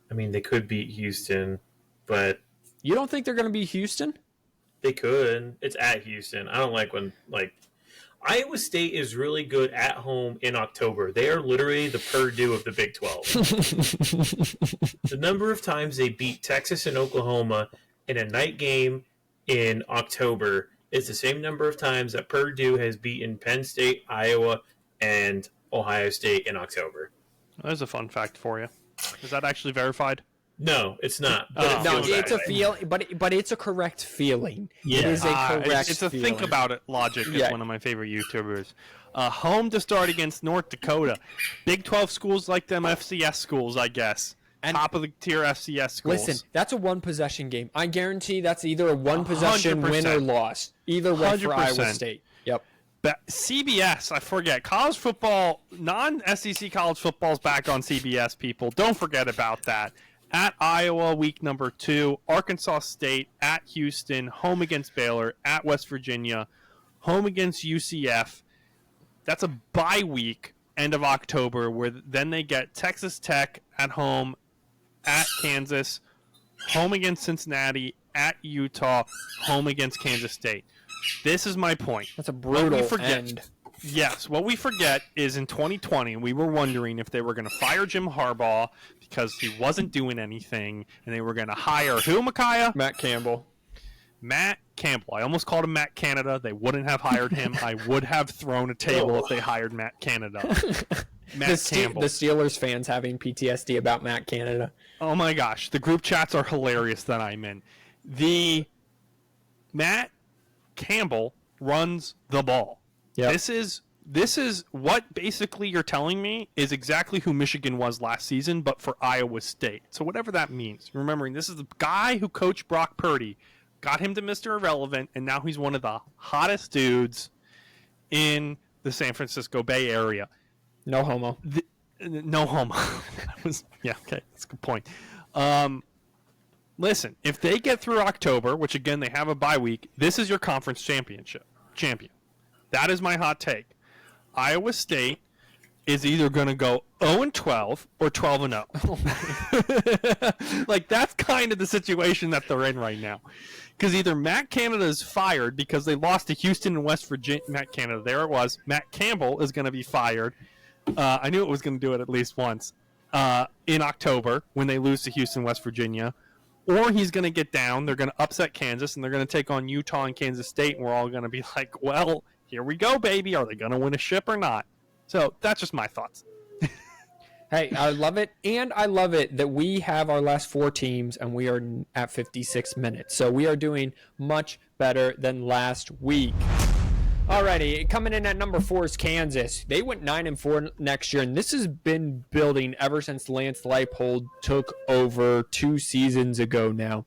[SPEAKER 2] they could beat Houston, but
[SPEAKER 1] you don't think they're going to beat Houston?
[SPEAKER 2] They could. It's at Houston. I don't like when Iowa State is really good at home in October. They are literally the Purdue of the Big 12. The number of times they beat Texas and Oklahoma in a night game in October is the same number of times that Purdue has beaten Penn State, Iowa, and Ohio State in October.
[SPEAKER 3] There's a fun fact for you. Is that actually verified?
[SPEAKER 2] No, it's not. But
[SPEAKER 1] No, it's a feeling, but it's a correct feeling.
[SPEAKER 2] Yeah.
[SPEAKER 1] It is a correct
[SPEAKER 3] It's a
[SPEAKER 1] feeling.
[SPEAKER 3] think about it logic is one of my favorite YouTubers. Home to start against North Dakota. Big 12 schools like them FCS schools, I guess. And top of the tier FCS schools.
[SPEAKER 1] Listen, that's a 1-possession game. I guarantee that's either a 1-possession win or loss. Either way for
[SPEAKER 3] 100%.
[SPEAKER 1] Iowa State. Yep.
[SPEAKER 3] But CBS, I forget. College football, non-SEC college football is back on CBS, people. Don't forget about that. At Iowa, week number 2. Arkansas State, at Houston, home against Baylor, at West Virginia, home against UCF. That's a bye week, end of October, where then they get Texas Tech at home, at Kansas, home against Cincinnati, at Utah, home against Kansas State. This is my point.
[SPEAKER 1] That's a brutal end.
[SPEAKER 3] Yes, what we forget is in 2020, we were wondering if they were going to fire Jim Harbaugh because he wasn't doing anything, and they were going to hire who, Micaiah?
[SPEAKER 1] Matt Campbell.
[SPEAKER 3] Matt Campbell. I almost called him Matt Canada. They wouldn't have hired him. I would have thrown a table if they hired Matt Canada. Campbell.
[SPEAKER 1] The Steelers fans having PTSD about Matt Canada.
[SPEAKER 3] Oh my gosh, the group chats are hilarious that I'm in. The Matt Campbell runs the ball.
[SPEAKER 1] Yep.
[SPEAKER 3] This is This is what basically you're telling me is exactly who Michigan was last season, but for Iowa State. So whatever that means. Remembering this is the guy who coached Brock Purdy, got him to Mr. Irrelevant, and now he's one of the hottest dudes in the San Francisco Bay Area.
[SPEAKER 1] No homo.
[SPEAKER 3] No homo. That's a good point. Listen, if they get through October, which again they have a bye week, this is your conference champion. That is my hot take. Iowa State is either going to go 0-12 or 12-0. Like, that's kind of the situation that they're in right now. Because either Matt Canada is fired because they lost to Houston and West Virginia. Matt Canada, there it was. Matt Campbell is going to be fired. I knew it was going to do it at least once in October when they lose to Houston, West Virginia. Or he's going to get down. They're going to upset Kansas, and they're going to take on Utah and Kansas State, and we're all going to be like, well, here we go, baby. Are they going to win a ship or not? So that's just my thoughts.
[SPEAKER 1] Hey, I love it. And I love it that we have our last 4 teams, and we are at 56 minutes. So we are doing much better than last week. Alrighty, coming in at number 4 is Kansas. They went 9-4 next year, and this has been building ever since Lance Leipold took over 2 seasons ago now.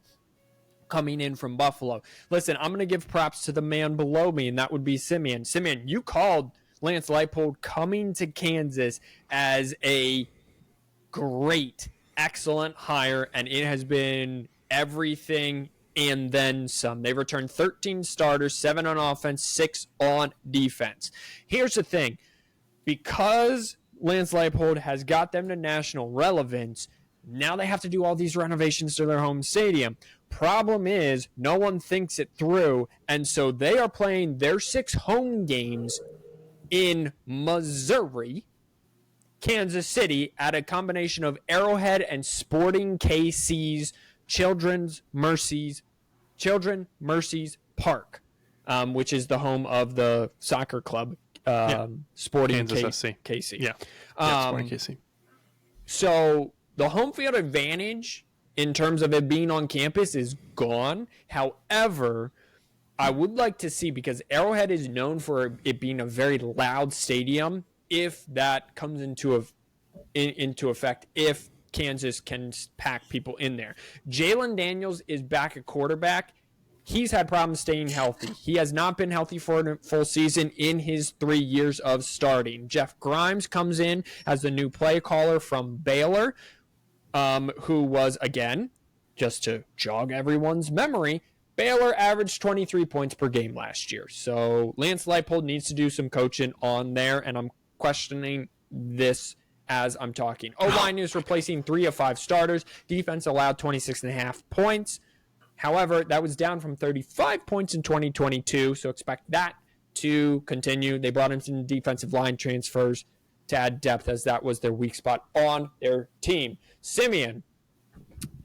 [SPEAKER 1] Coming in from Buffalo. Listen, I'm going to give props to the man below me, and that would be Simeon. Simeon, you called Lance Leipold coming to Kansas as a great, excellent hire, and it has been everything and then some. They returned 13 starters, 7 on offense, 6 on defense. Here's the thing. Because Lance Leipold has got them to national relevance, now they have to do all these renovations to their home stadium. Problem is, no one thinks it through, and so they are playing their 6 home games in Missouri, Kansas City, at a combination of Arrowhead and Sporting KC's Children's Mercies Park, which is the home of the soccer club, Sporting
[SPEAKER 3] Kansas SC.
[SPEAKER 1] KC.
[SPEAKER 3] Yeah, Sporting KC.
[SPEAKER 1] So the home field advantage in terms of it being on campus is gone. However, I would like to see, because Arrowhead is known for it being a very loud stadium, if that comes into effect, if Kansas can pack people in there. Jalen Daniels is back at quarterback. He's had problems staying healthy. He has not been healthy for a full season in his 3 years of starting. Jeff Grimes comes in as the new play caller from Baylor, who was, again, just to jog everyone's memory, Baylor averaged 23 points per game last year. So Lance Leipold needs to do some coaching on there, and I'm questioning this as I'm talking. O-line is replacing 3 of 5 starters. Defense allowed 26.5 points. However, that was down from 35 points in 2022, so expect that to continue. They brought in some defensive line transfers to add depth, as that was their weak spot on their team. Simeon,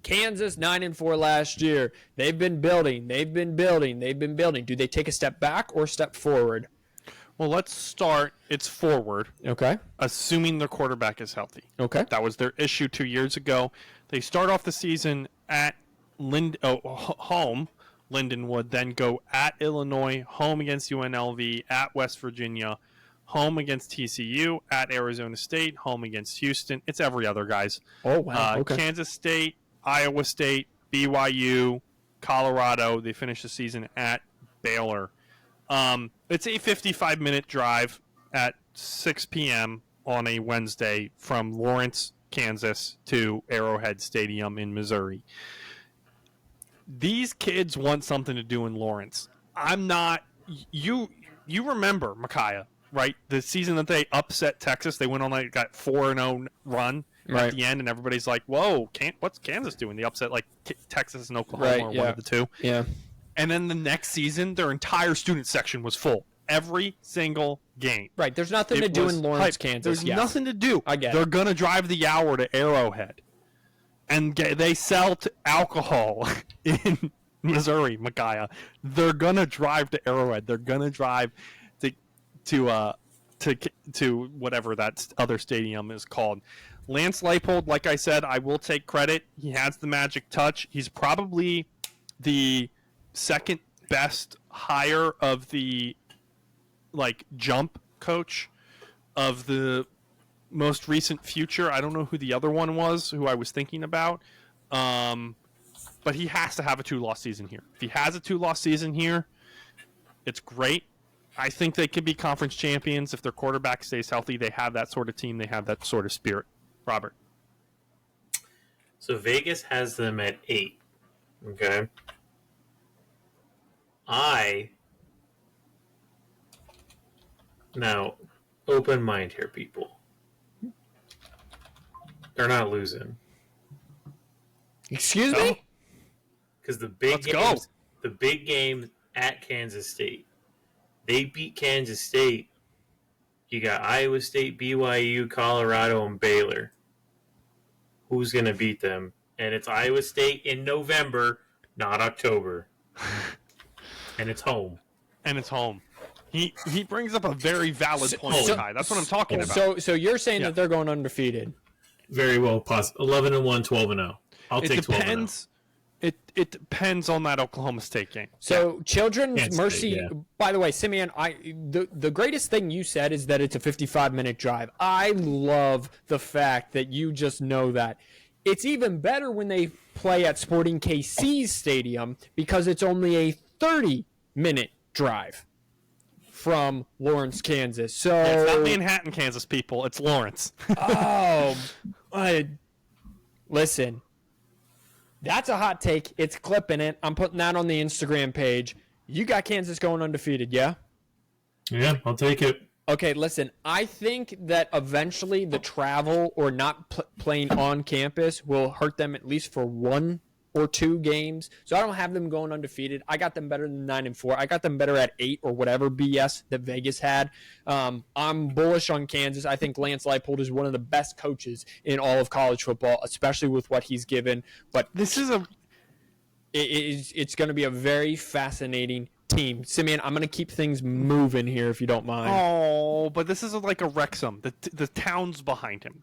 [SPEAKER 1] Kansas 9-4 last year. They've been building. Do they take a step back or a step forward?
[SPEAKER 3] Well, let's start. It's forward.
[SPEAKER 1] Okay.
[SPEAKER 3] Assuming their quarterback is healthy.
[SPEAKER 1] Okay.
[SPEAKER 3] That was their issue 2 years ago. They start off the season at home. Lindenwood, then go at Illinois, home against UNLV, at West Virginia, home against TCU, at Arizona State, home against Houston. It's every other, guys.
[SPEAKER 1] Oh, wow. Okay.
[SPEAKER 3] Kansas State, Iowa State, BYU, Colorado. They finish the season at Baylor. It's a 55-minute drive at 6 p.m. on a Wednesday from Lawrence, Kansas to Arrowhead Stadium in Missouri. These kids want something to do in Lawrence. I'm not – you remember, Micaiah, right? The season that they upset Texas, they went on like that 4-0 run at the end, and everybody's like, whoa, what's Kansas doing? They upset like Texas and Oklahoma or one of the two.
[SPEAKER 1] Yeah.
[SPEAKER 3] And then the next season, their entire student section was full. Every single game.
[SPEAKER 1] Right. There's nothing to do in Lawrence, Kansas.
[SPEAKER 3] There's nothing to do.
[SPEAKER 1] I get it.
[SPEAKER 3] They're going to drive the hour to Arrowhead. And they sell alcohol in Missouri, Micaiah. They're going to drive to Arrowhead. They're going to drive to whatever that other stadium is called. Lance Leipold, like I said, I will take credit. He has the magic touch. He's probably the second best hire of the jump coach of the most recent future. I don't know who the other one was, who I was thinking about. But he has to have a 2-loss season here. If he has a 2-loss season here, it's great. I think they could be conference champions if their quarterback stays healthy. They have that sort of team. They have that sort of spirit. Robert.
[SPEAKER 2] So Vegas has them at 8. Okay. Now, open mind here, people. They're not losing.
[SPEAKER 1] Excuse me?
[SPEAKER 2] Because the big game at Kansas State. They beat Kansas State. You got Iowa State, BYU, Colorado, and Baylor. Who's going to beat them? And it's Iowa State in November, not October. And it's home.
[SPEAKER 3] He brings up a very valid point, Kai. That's what I'm talking about.
[SPEAKER 1] So you're saying that they're going undefeated?
[SPEAKER 2] Very well possible. 11-1, 12-0. I'll take 12-0.
[SPEAKER 3] It depends on that Oklahoma State game.
[SPEAKER 1] So Children's
[SPEAKER 2] Kansas
[SPEAKER 1] Mercy.
[SPEAKER 2] State, yeah.
[SPEAKER 1] By the way, Simeon, the greatest thing you said is that it's a 55-minute drive. I love the fact that you just know that. It's even better when they play at Sporting KC's stadium because it's only a 30-minute drive from Lawrence, Kansas. So
[SPEAKER 3] it's not Manhattan, Kansas, people. It's Lawrence.
[SPEAKER 1] Listen. That's a hot take. It's clipping it. I'm putting that on the Instagram page. You got Kansas going undefeated, yeah?
[SPEAKER 2] Yeah, I'll take it.
[SPEAKER 1] Okay, listen. I think that eventually the travel or not playing on campus will hurt them at least for 1 or 2 games. So I don't have them going undefeated. I got them better than 9-4. I got them better at 8 or whatever BS that Vegas had. I'm bullish on Kansas. I think Lance Leipold is one of the best coaches in all of college football, especially with what he's given. But
[SPEAKER 3] this is
[SPEAKER 1] it's going to be a very fascinating team. Simeon, I'm going to keep things moving here if you don't mind.
[SPEAKER 3] Oh, but this is like a Wrexham. The town's behind him.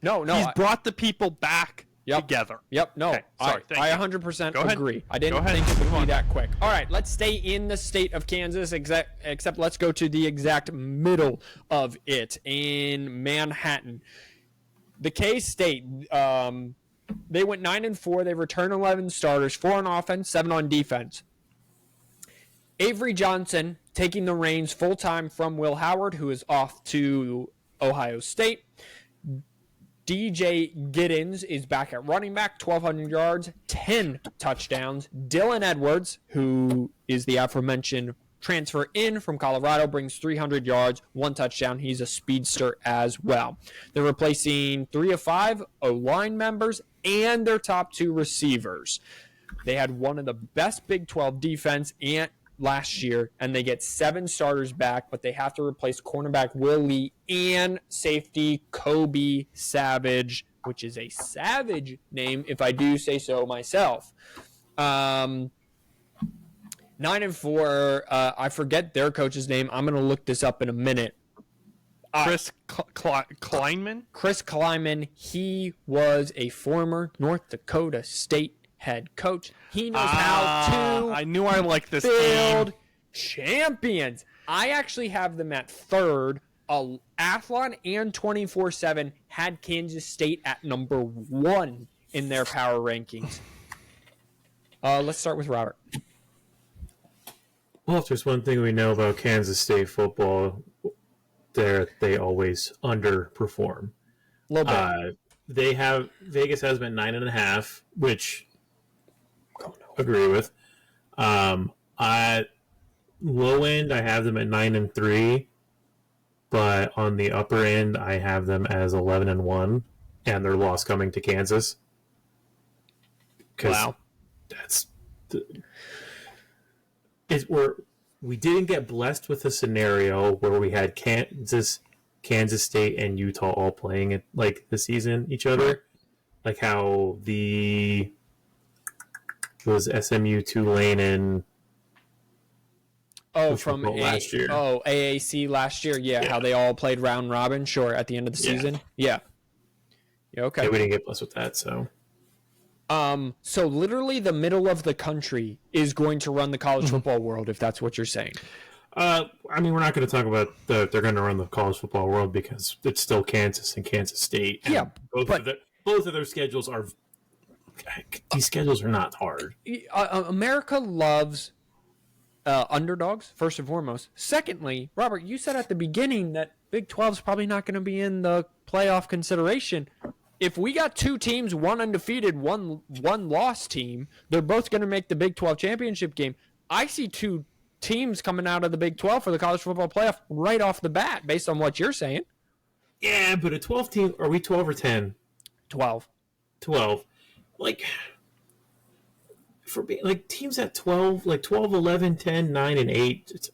[SPEAKER 1] No.
[SPEAKER 3] He's brought the people back together.
[SPEAKER 1] Yep. No.
[SPEAKER 3] Okay, sorry,
[SPEAKER 1] I 100% agree. I didn't
[SPEAKER 3] ahead.
[SPEAKER 1] think it would be that quick. All right, let's stay in the state of Kansas, except let's go to the exact middle of it in Manhattan. The K-State, they went 9-4. They returned 11 starters, 4 on offense, 7 on defense. Avery Johnson taking the reins full-time from Will Howard, who is off to Ohio State. DJ Giddens is back at running back, 1,200 yards, 10 touchdowns. Dylan Edwards, who is the aforementioned transfer in from Colorado, brings 300 yards, 1 touchdown. He's a speedster as well. They're replacing 3 of 5 O-line members and their top 2 receivers. They had one of the best Big 12 defense last year, and they get 7 starters back, but they have to replace cornerback Will Lee and safety Kobe Savage, which is a savage name if I do say so myself. 9-4, I forget their coach's name. I'm going to look this up in a minute.
[SPEAKER 3] Chris Kleinman?
[SPEAKER 1] Chris Kleinman, he was a former North Dakota State head coach. He knows how to
[SPEAKER 3] I knew I liked this
[SPEAKER 1] build
[SPEAKER 3] team.
[SPEAKER 1] champions. I actually have them at 3rd. Athlon and 24/7 had Kansas State at number 1 in their power rankings. Let's start with Robert.
[SPEAKER 2] Well, if there's one thing we know about Kansas State football, they always underperform.
[SPEAKER 1] A little bit.
[SPEAKER 2] Vegas has been 9.5, which agree with. At low end, I have them at 9-3, but on the upper end, I have them as 11-1, and their loss coming to Kansas.
[SPEAKER 1] Wow,
[SPEAKER 2] we didn't get blessed with a scenario where we had Kansas State, and Utah all playing it like this season each other, like how it was SMU, Tulane, and
[SPEAKER 1] from
[SPEAKER 2] last year.
[SPEAKER 1] AAC last year. Yeah, how they all played round robin. Sure, at the end of the season. Yeah. Okay.
[SPEAKER 2] Yeah, we didn't get blessed with that, so.
[SPEAKER 1] So literally the middle of the country is going to run the college football world, if that's what you're saying.
[SPEAKER 2] I mean, we're not going to talk about they're going to run the college football world because it's still Kansas and Kansas State. And
[SPEAKER 1] Yeah,
[SPEAKER 2] both of their schedules are. These schedules are not hard.
[SPEAKER 1] America loves underdogs, first and foremost. Secondly, Robert, you said at the beginning that Big 12 is probably not going to be in the playoff consideration. If we got two teams, one undefeated, one lost team, they're both going to make the Big 12 championship game. I see two teams coming out of the Big 12 for the college football playoff right off the bat, based on what you're saying.
[SPEAKER 2] Yeah, but a 12 team, are we 12 or 10?
[SPEAKER 1] 12.
[SPEAKER 2] 12. Like, for like teams at 12, like 12, 11, 10, 9, and 8, it's,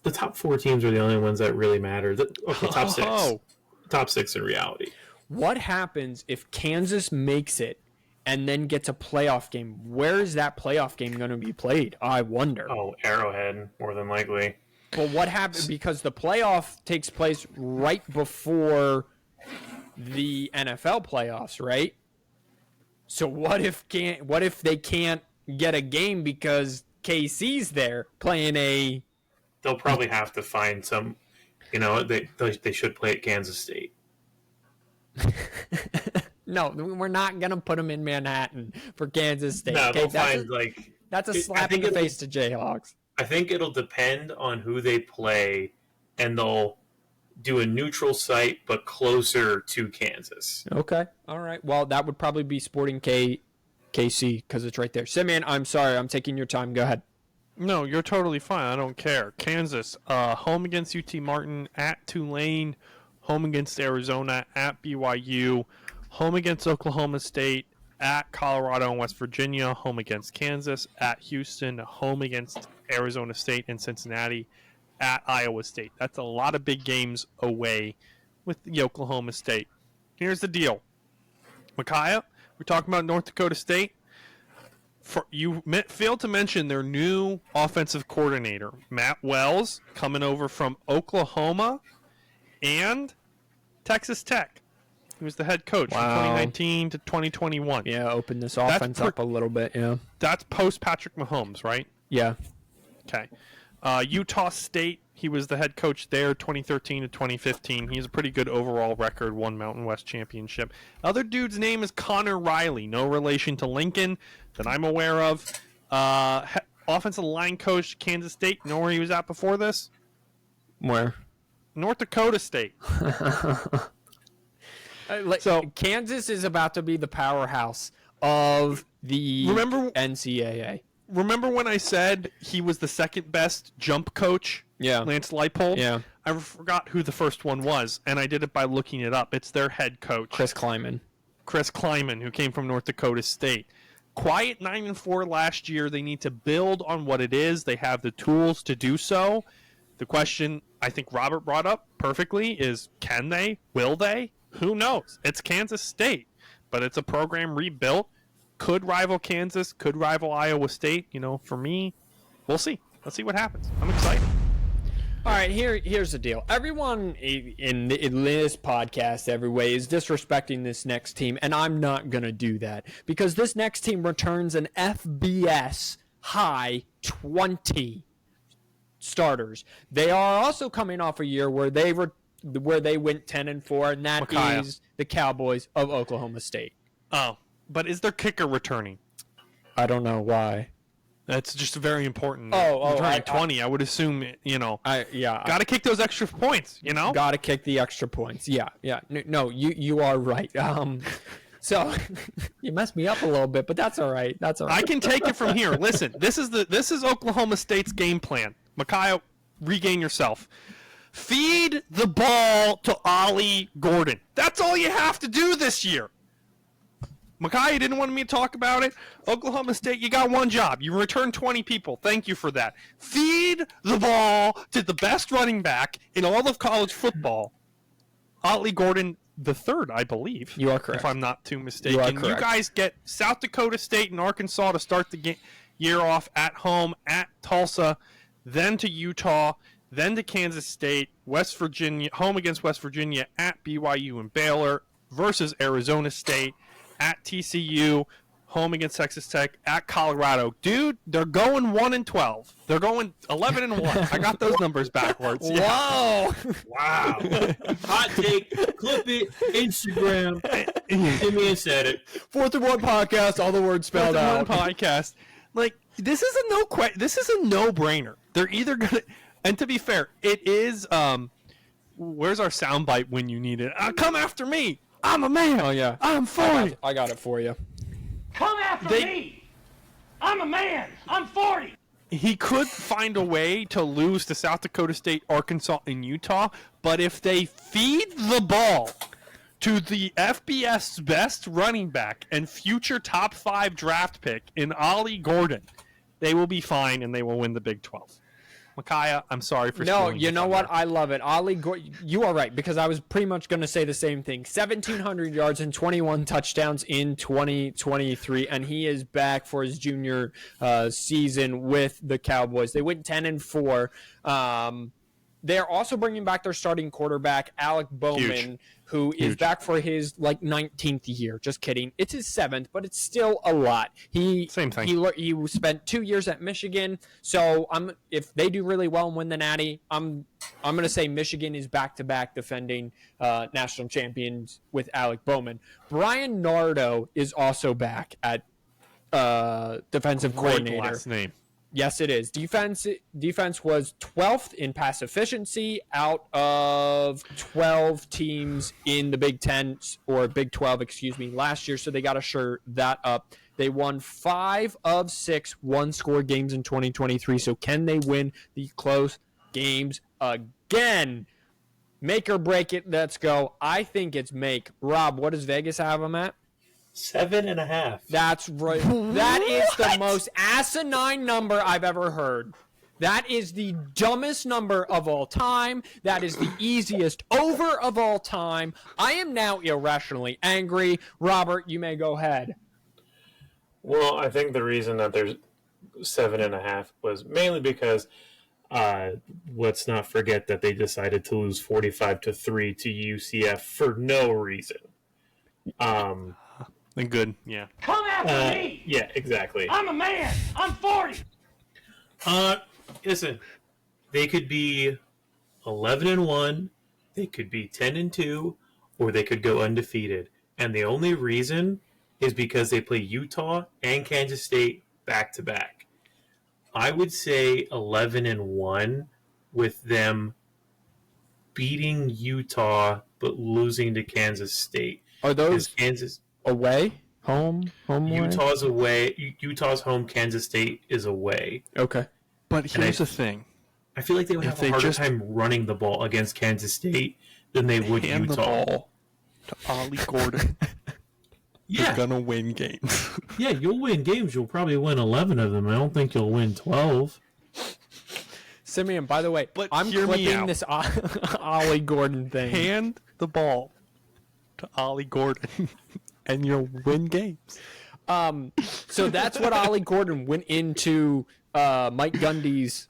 [SPEAKER 2] the top 4 teams are the only ones that really matter. Top 6. Top 6 in reality.
[SPEAKER 1] What happens if Kansas makes it and then gets a playoff game? Where is that playoff game going to be played? I wonder.
[SPEAKER 2] Oh, Arrowhead, more than likely.
[SPEAKER 1] But what happens, because the playoff takes place right before the NFL playoffs, right? So what if they can't get a game because KC's there playing a...
[SPEAKER 2] They'll probably have to find some, they should play at Kansas State.
[SPEAKER 1] No, we're not going to put them in Manhattan for Kansas State.
[SPEAKER 2] No,
[SPEAKER 1] Okay,
[SPEAKER 2] they'll find,
[SPEAKER 1] that's a slap in the face to Jayhawks.
[SPEAKER 2] I think it'll depend on who they play, and they'll do a neutral site, but closer to Kansas.
[SPEAKER 1] Okay. All right. Well, that would probably be Sporting KC because it's right there. Simeon, I'm sorry. I'm taking your time. Go ahead.
[SPEAKER 3] No, you're totally fine. I don't care. Kansas, home against UT Martin, at Tulane, home against Arizona, at BYU, home against Oklahoma State, at Colorado and West Virginia, home against Kansas, at Houston, home against Arizona State and Cincinnati, at Iowa State. That's a lot of big games away with the Oklahoma State. Here's the deal. Micaiah, we're talking about North Dakota State. You failed to mention their new offensive coordinator, Matt Wells, coming over from Oklahoma and Texas Tech. He was the head coach from 2019 to 2021.
[SPEAKER 1] Yeah, open this offense up a little bit, yeah.
[SPEAKER 3] That's post Patrick Mahomes, right?
[SPEAKER 1] Yeah.
[SPEAKER 3] Okay. Utah State, he was the head coach there 2013 to 2015. He has a pretty good overall record, won Mountain West Championship. Other dude's name is Connor Riley, no relation to Lincoln that I'm aware of. Offensive line coach, Kansas State. You know where he was at before this?
[SPEAKER 1] Where?
[SPEAKER 3] North Dakota State.
[SPEAKER 1] So Kansas is about to be the powerhouse of the NCAA.
[SPEAKER 3] Remember when I said he was the second best jump coach?
[SPEAKER 1] Yeah.
[SPEAKER 3] Lance Leipold?
[SPEAKER 1] Yeah.
[SPEAKER 3] I forgot who the first one was, and I did it by looking it up. It's their head coach.
[SPEAKER 1] Chris Kleiman,
[SPEAKER 3] who came from North Dakota State. Quiet 9-4 last year. They need to build on what it is. They have the tools to do so. The question I think Robert brought up perfectly is, can they? Will they? Who knows? It's Kansas State, but it's a program rebuilt. Could rival Kansas, could rival Iowa State. For me, we'll see. Let's see what happens. I'm excited.
[SPEAKER 1] All right, here's the deal. Everyone in this podcast, every way, is disrespecting this next team, and I'm not going to do that because this next team returns an FBS high 20 starters. They are also coming off a year where they went 10-4, and that is the Cowboys of Oklahoma State.
[SPEAKER 3] Oh, but is their kicker returning?
[SPEAKER 1] I don't know why.
[SPEAKER 3] That's just very important.
[SPEAKER 1] Returning
[SPEAKER 3] 20. I would assume, got to kick those extra points,
[SPEAKER 1] Got to kick the extra points. Yeah. No, you are right. So you messed me up a little bit, but that's all right.
[SPEAKER 3] I can take it from here. Listen, this is Oklahoma State's game plan. Micaiah, regain yourself. Feed the ball to Ollie Gordon. That's all you have to do this year. Micaiah didn't want me to talk about it. Oklahoma State, you got one job. You returned 20 people. Thank you for that. Feed the ball to the best running back in all of college football, Ollie Gordon III, I believe.
[SPEAKER 1] You are correct.
[SPEAKER 3] If I'm not too mistaken. You guys get South Dakota State and Arkansas to start the year off at home, at Tulsa, then to Utah, then to Kansas State, West Virginia, home against West Virginia, at BYU and Baylor, versus Arizona State, at TCU, home against Texas Tech, at Colorado. Dude, they're going 1-12. They're going 11-1. I got those numbers backwards.
[SPEAKER 1] Whoa!
[SPEAKER 2] Wow. Hot take. Clip it. Instagram. Simeon said it.
[SPEAKER 1] 4th and 1 podcast, all the words spelled out.
[SPEAKER 3] Podcast. Like, this is a no-brainer. They're either gonna, and to be fair, it is. Where's our soundbite when you need it? Come after me. I'm a man.
[SPEAKER 1] Oh yeah,
[SPEAKER 3] I'm 40.
[SPEAKER 1] I got it for you.
[SPEAKER 4] Come after me! I'm a man! I'm 40!
[SPEAKER 3] He could find a way to lose to South Dakota State, Arkansas, and Utah, but if they feed the ball to the FBS best running back and future top 5 draft pick in Ollie Gordon, they will be fine and they will win the Big 12. Micaiah, I'm sorry for
[SPEAKER 1] No,
[SPEAKER 3] stealing
[SPEAKER 1] you know
[SPEAKER 3] thunder.
[SPEAKER 1] what? I love it. Ollie, you are right, because I was pretty much going to say the same thing. 1,700 yards and 21 touchdowns in 2023, and he is back for his junior season with the Cowboys. They went 10-4. They're also bringing back their starting quarterback, Alec Bowman, who is back for his 19th year. Just kidding. It's his 7th, but it's still a lot.
[SPEAKER 3] Same thing.
[SPEAKER 1] He spent 2 years at Michigan. So if they do really well and win the Natty, I'm going to say Michigan is back-to-back defending national champions with Alec Bowman. Brian Nardo is also back at defensive coordinator.
[SPEAKER 3] Last name.
[SPEAKER 1] Yes, it is. Defense was 12th in pass efficiency out of 12 teams in the Big 10 or Big 12, last year. So they got to shore that up. They won 5 of 6 one-score games in 2023. So can they win the close games again? Make or break it. Let's go. I think it's make. Rob, what does Vegas have them at?
[SPEAKER 2] 7.5.
[SPEAKER 1] That's right. That is the most asinine number I've ever heard. That is the dumbest number of all time. That is the easiest over of all time. I am now irrationally angry. Robert, you may go ahead.
[SPEAKER 2] Well, I think the reason that there's 7.5 was mainly because let's not forget that they decided to lose 45-3 to UCF for no reason.
[SPEAKER 3] Then good, yeah.
[SPEAKER 4] Come after me!
[SPEAKER 2] Yeah, exactly.
[SPEAKER 4] I'm a man! I'm 40!
[SPEAKER 2] Listen, they could be 11-1, they could be 10-2, or they could go undefeated. And the only reason is because they play Utah and Kansas State back to back. I would say 11-1 with them beating Utah but losing to Kansas State.
[SPEAKER 1] Are those
[SPEAKER 2] Kansas
[SPEAKER 1] away? Home away?
[SPEAKER 2] Utah's away. Utah's home. Kansas State is away.
[SPEAKER 1] Okay.
[SPEAKER 3] But here's the thing.
[SPEAKER 2] I feel like they would have a harder time running the ball against Kansas State than they would
[SPEAKER 3] Hand
[SPEAKER 2] Utah.
[SPEAKER 3] the ball to Ollie Gordon. You're going to win games.
[SPEAKER 2] Yeah, you'll win games. You'll probably win 11 of them. I don't think you'll win 12.
[SPEAKER 1] Simeon, by the way,
[SPEAKER 3] But
[SPEAKER 1] I'm
[SPEAKER 3] hear me
[SPEAKER 1] clipping
[SPEAKER 3] out.
[SPEAKER 1] this Ollie Gordon thing.
[SPEAKER 3] Hand the ball to Ollie Gordon, and you'll win games.
[SPEAKER 1] So that's what Ollie Gordon went into Mike Gundy's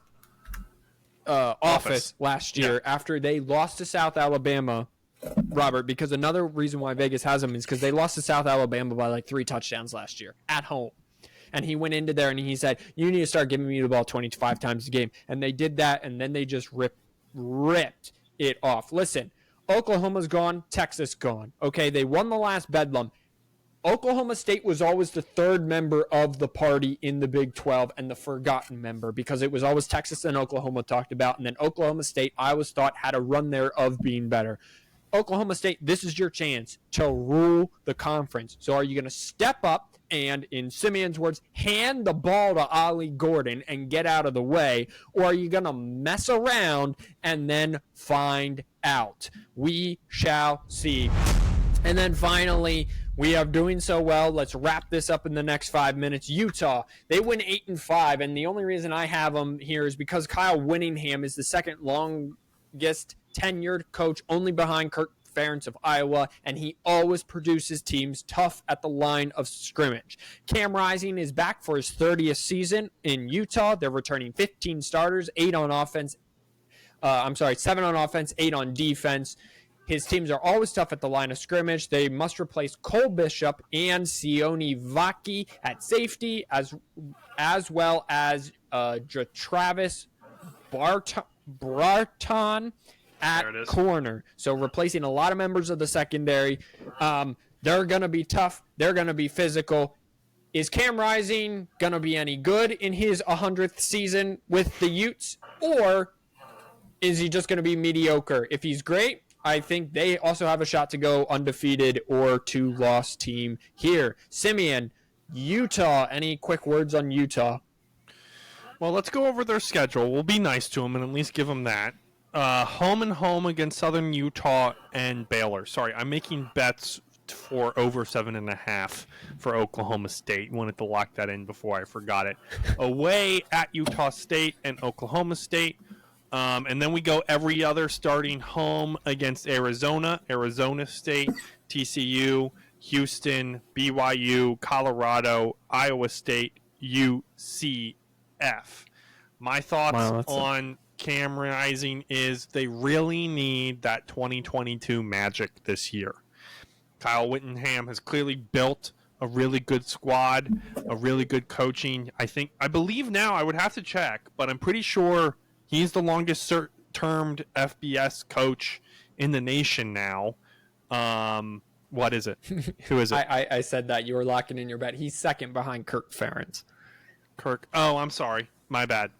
[SPEAKER 1] office last year after they lost to South Alabama, Robert, because another reason why Vegas has him is because they lost to South Alabama by 3 touchdowns last year at home. And he went into there and he said, you need to start giving me the ball 25 times a game. And they did that, and then they just ripped it off. Listen, Oklahoma's gone, Texas gone. Okay, they won the last Bedlam. Oklahoma State was always the third member of the party in the Big 12 and the forgotten member because it was always Texas and Oklahoma talked about. And then Oklahoma State, I always thought, had a run there of being better. Oklahoma State, this is your chance to rule the conference. So are you going to step up and, in Simeon's words, hand the ball to Ollie Gordon and get out of the way? Or are you going to mess around and then find out? We shall see. And then finally, we are doing so well. Let's wrap this up in the next 5 minutes. Utah, they win 8-5, and the only reason I have them here is because Kyle Whittingham is the second longest tenured coach, only behind Kirk Ferentz of Iowa, and he always produces teams tough at the line of scrimmage. Cam Rising is back for his 30th season in Utah. They're returning 15 starters, 7 on offense, 8 on defense. His teams are always tough at the line of scrimmage. They must replace Cole Bishop and Sione Vaki at safety, as well as Travis Barton at corner. So replacing a lot of members of the secondary. They're going to be tough. They're going to be physical. Is Cam Rising going to be any good in his 100th season with the Utes? Or is he just going to be mediocre? If he's great, I think they also have a shot to go undefeated or 2-loss team here. Simeon, Utah, any quick words on Utah?
[SPEAKER 3] Well, let's go over their schedule. We'll be nice to them and at least give them that. Home and home against Southern Utah and Baylor. Sorry, I'm making bets for over 7.5 for Oklahoma State. Wanted to lock that in before I forgot it. Away at Utah State and Oklahoma State. And then we go every other, starting home against Arizona State, TCU, Houston, BYU, Colorado, Iowa State, UCF. My thoughts on Cam Rising is they really need that 2022 magic this year. Kyle Whittingham has clearly built a really good squad, a really good coaching. I believe now, I would have to check, but I'm pretty sure he's the longest termed FBS coach in the nation now. What is it? Who is it?
[SPEAKER 1] I said that. You were locking in your bet. He's second behind Kirk Ferentz.
[SPEAKER 3] Kirk. Oh, I'm sorry. My bad.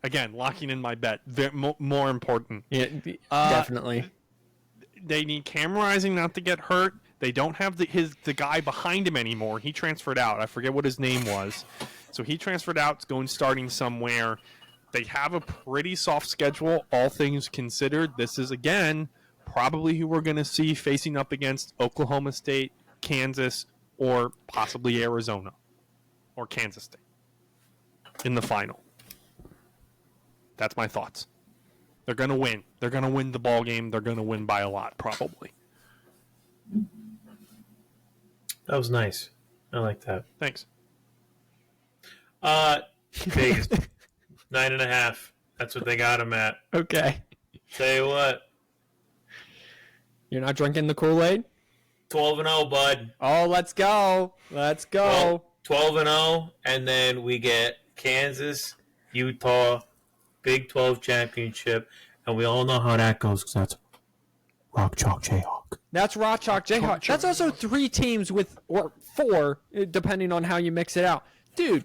[SPEAKER 3] Again, locking in my bet. More important.
[SPEAKER 1] Yeah, definitely.
[SPEAKER 3] They need Cam Rising not to get hurt. They don't have the guy behind him anymore. He transferred out. I forget what his name was. So he transferred out, going starting somewhere. They have a pretty soft schedule, all things considered. This is, again, probably who we're going to see facing up against Oklahoma State, Kansas, or possibly Arizona or Kansas State in the final. That's my thoughts. They're going to win. They're going to win the ball game. They're going to win by a lot, probably.
[SPEAKER 2] That was nice. I like that.
[SPEAKER 3] Thanks.
[SPEAKER 2] Vegas. 9.5. That's what they got him at.
[SPEAKER 1] Okay.
[SPEAKER 2] Tell you what.
[SPEAKER 1] You're not drinking the Kool-Aid?
[SPEAKER 2] 12-0, bud.
[SPEAKER 1] Oh, let's go. Let's go.
[SPEAKER 2] 12-0, and then we get Kansas, Utah, Big 12 championship, and we all know how that goes because that's Rock Chalk Jayhawk.
[SPEAKER 1] That's Rock Chalk Jayhawk. That's also 3 teams or 4, depending on how you mix it out. Dude,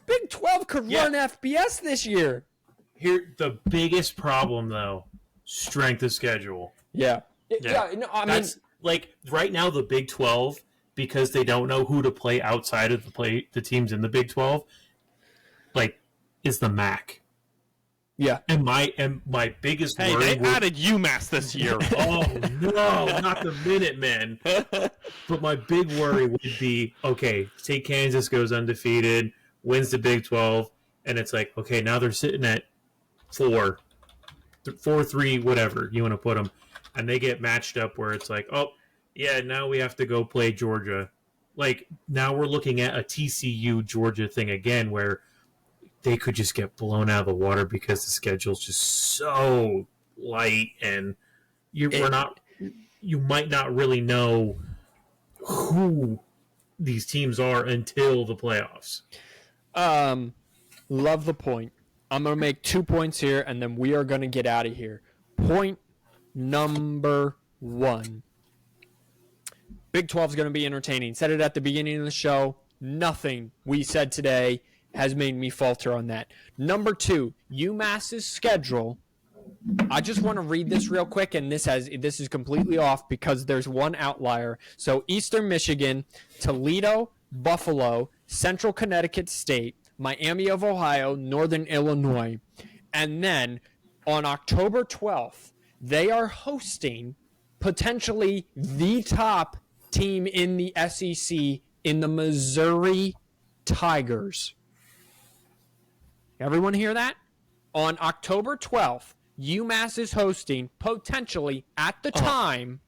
[SPEAKER 1] Big 12 could run FBS this year.
[SPEAKER 2] Here, the biggest problem, though, strength of schedule.
[SPEAKER 1] Yeah. No, I mean,
[SPEAKER 2] like right now, the Big 12, because they don't know who to play outside of the teams in the Big 12, like, is the MAC.
[SPEAKER 1] Yeah.
[SPEAKER 2] And my biggest worry.
[SPEAKER 3] Hey, they added UMass this year.
[SPEAKER 2] Oh no, not the Minutemen. But my big worry would be, okay, say Kansas goes undefeated, wins the Big 12, and it's like, okay, now they're sitting at 4-3, whatever you want to put them, and they get matched up where it's like, oh, yeah, now we have to go play Georgia. Like, now we're looking at a TCU Georgia thing again where they could just get blown out of the water because the schedule's just so light, and you might not really know who these teams are until the playoffs.
[SPEAKER 1] Love the point. I'm going to make 2 points here, and then we are going to get out of here. Point number 1. Big 12 is going to be entertaining. Said it at the beginning of the show. Nothing we said today has made me falter on that. Number 2, UMass's schedule. I just want to read this real quick, and this is completely off because there's one outlier. So Eastern Michigan, Toledo, Buffalo, Central Connecticut State, Miami of Ohio, Northern Illinois. And then on October 12th, they are hosting potentially the top team in the SEC in the Missouri Tigers. Everyone hear that? On October 12th, UMass is hosting, potentially, at the time,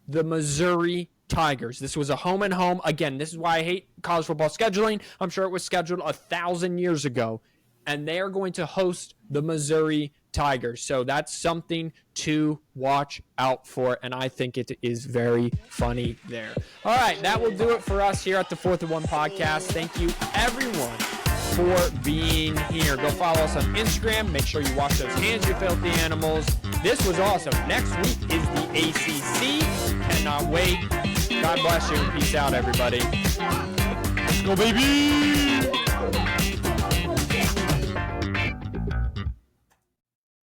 [SPEAKER 1] the Missouri Tigers. This was a home and home. Again, this is why I hate college football scheduling. I'm sure it was scheduled 1,000 years ago. and they are going to host the Missouri Tigers. So that's something to watch out for, and I think it is very funny there. All right, that will do it for us here at the 4th and 1 podcast. Thank you, everyone, for being here. Go follow us on Instagram. Make sure you wash those hands, you filthy animals. This was awesome. Next week is the ACC. Cannot wait. God bless you. Peace out, everybody.
[SPEAKER 3] Let's go, baby!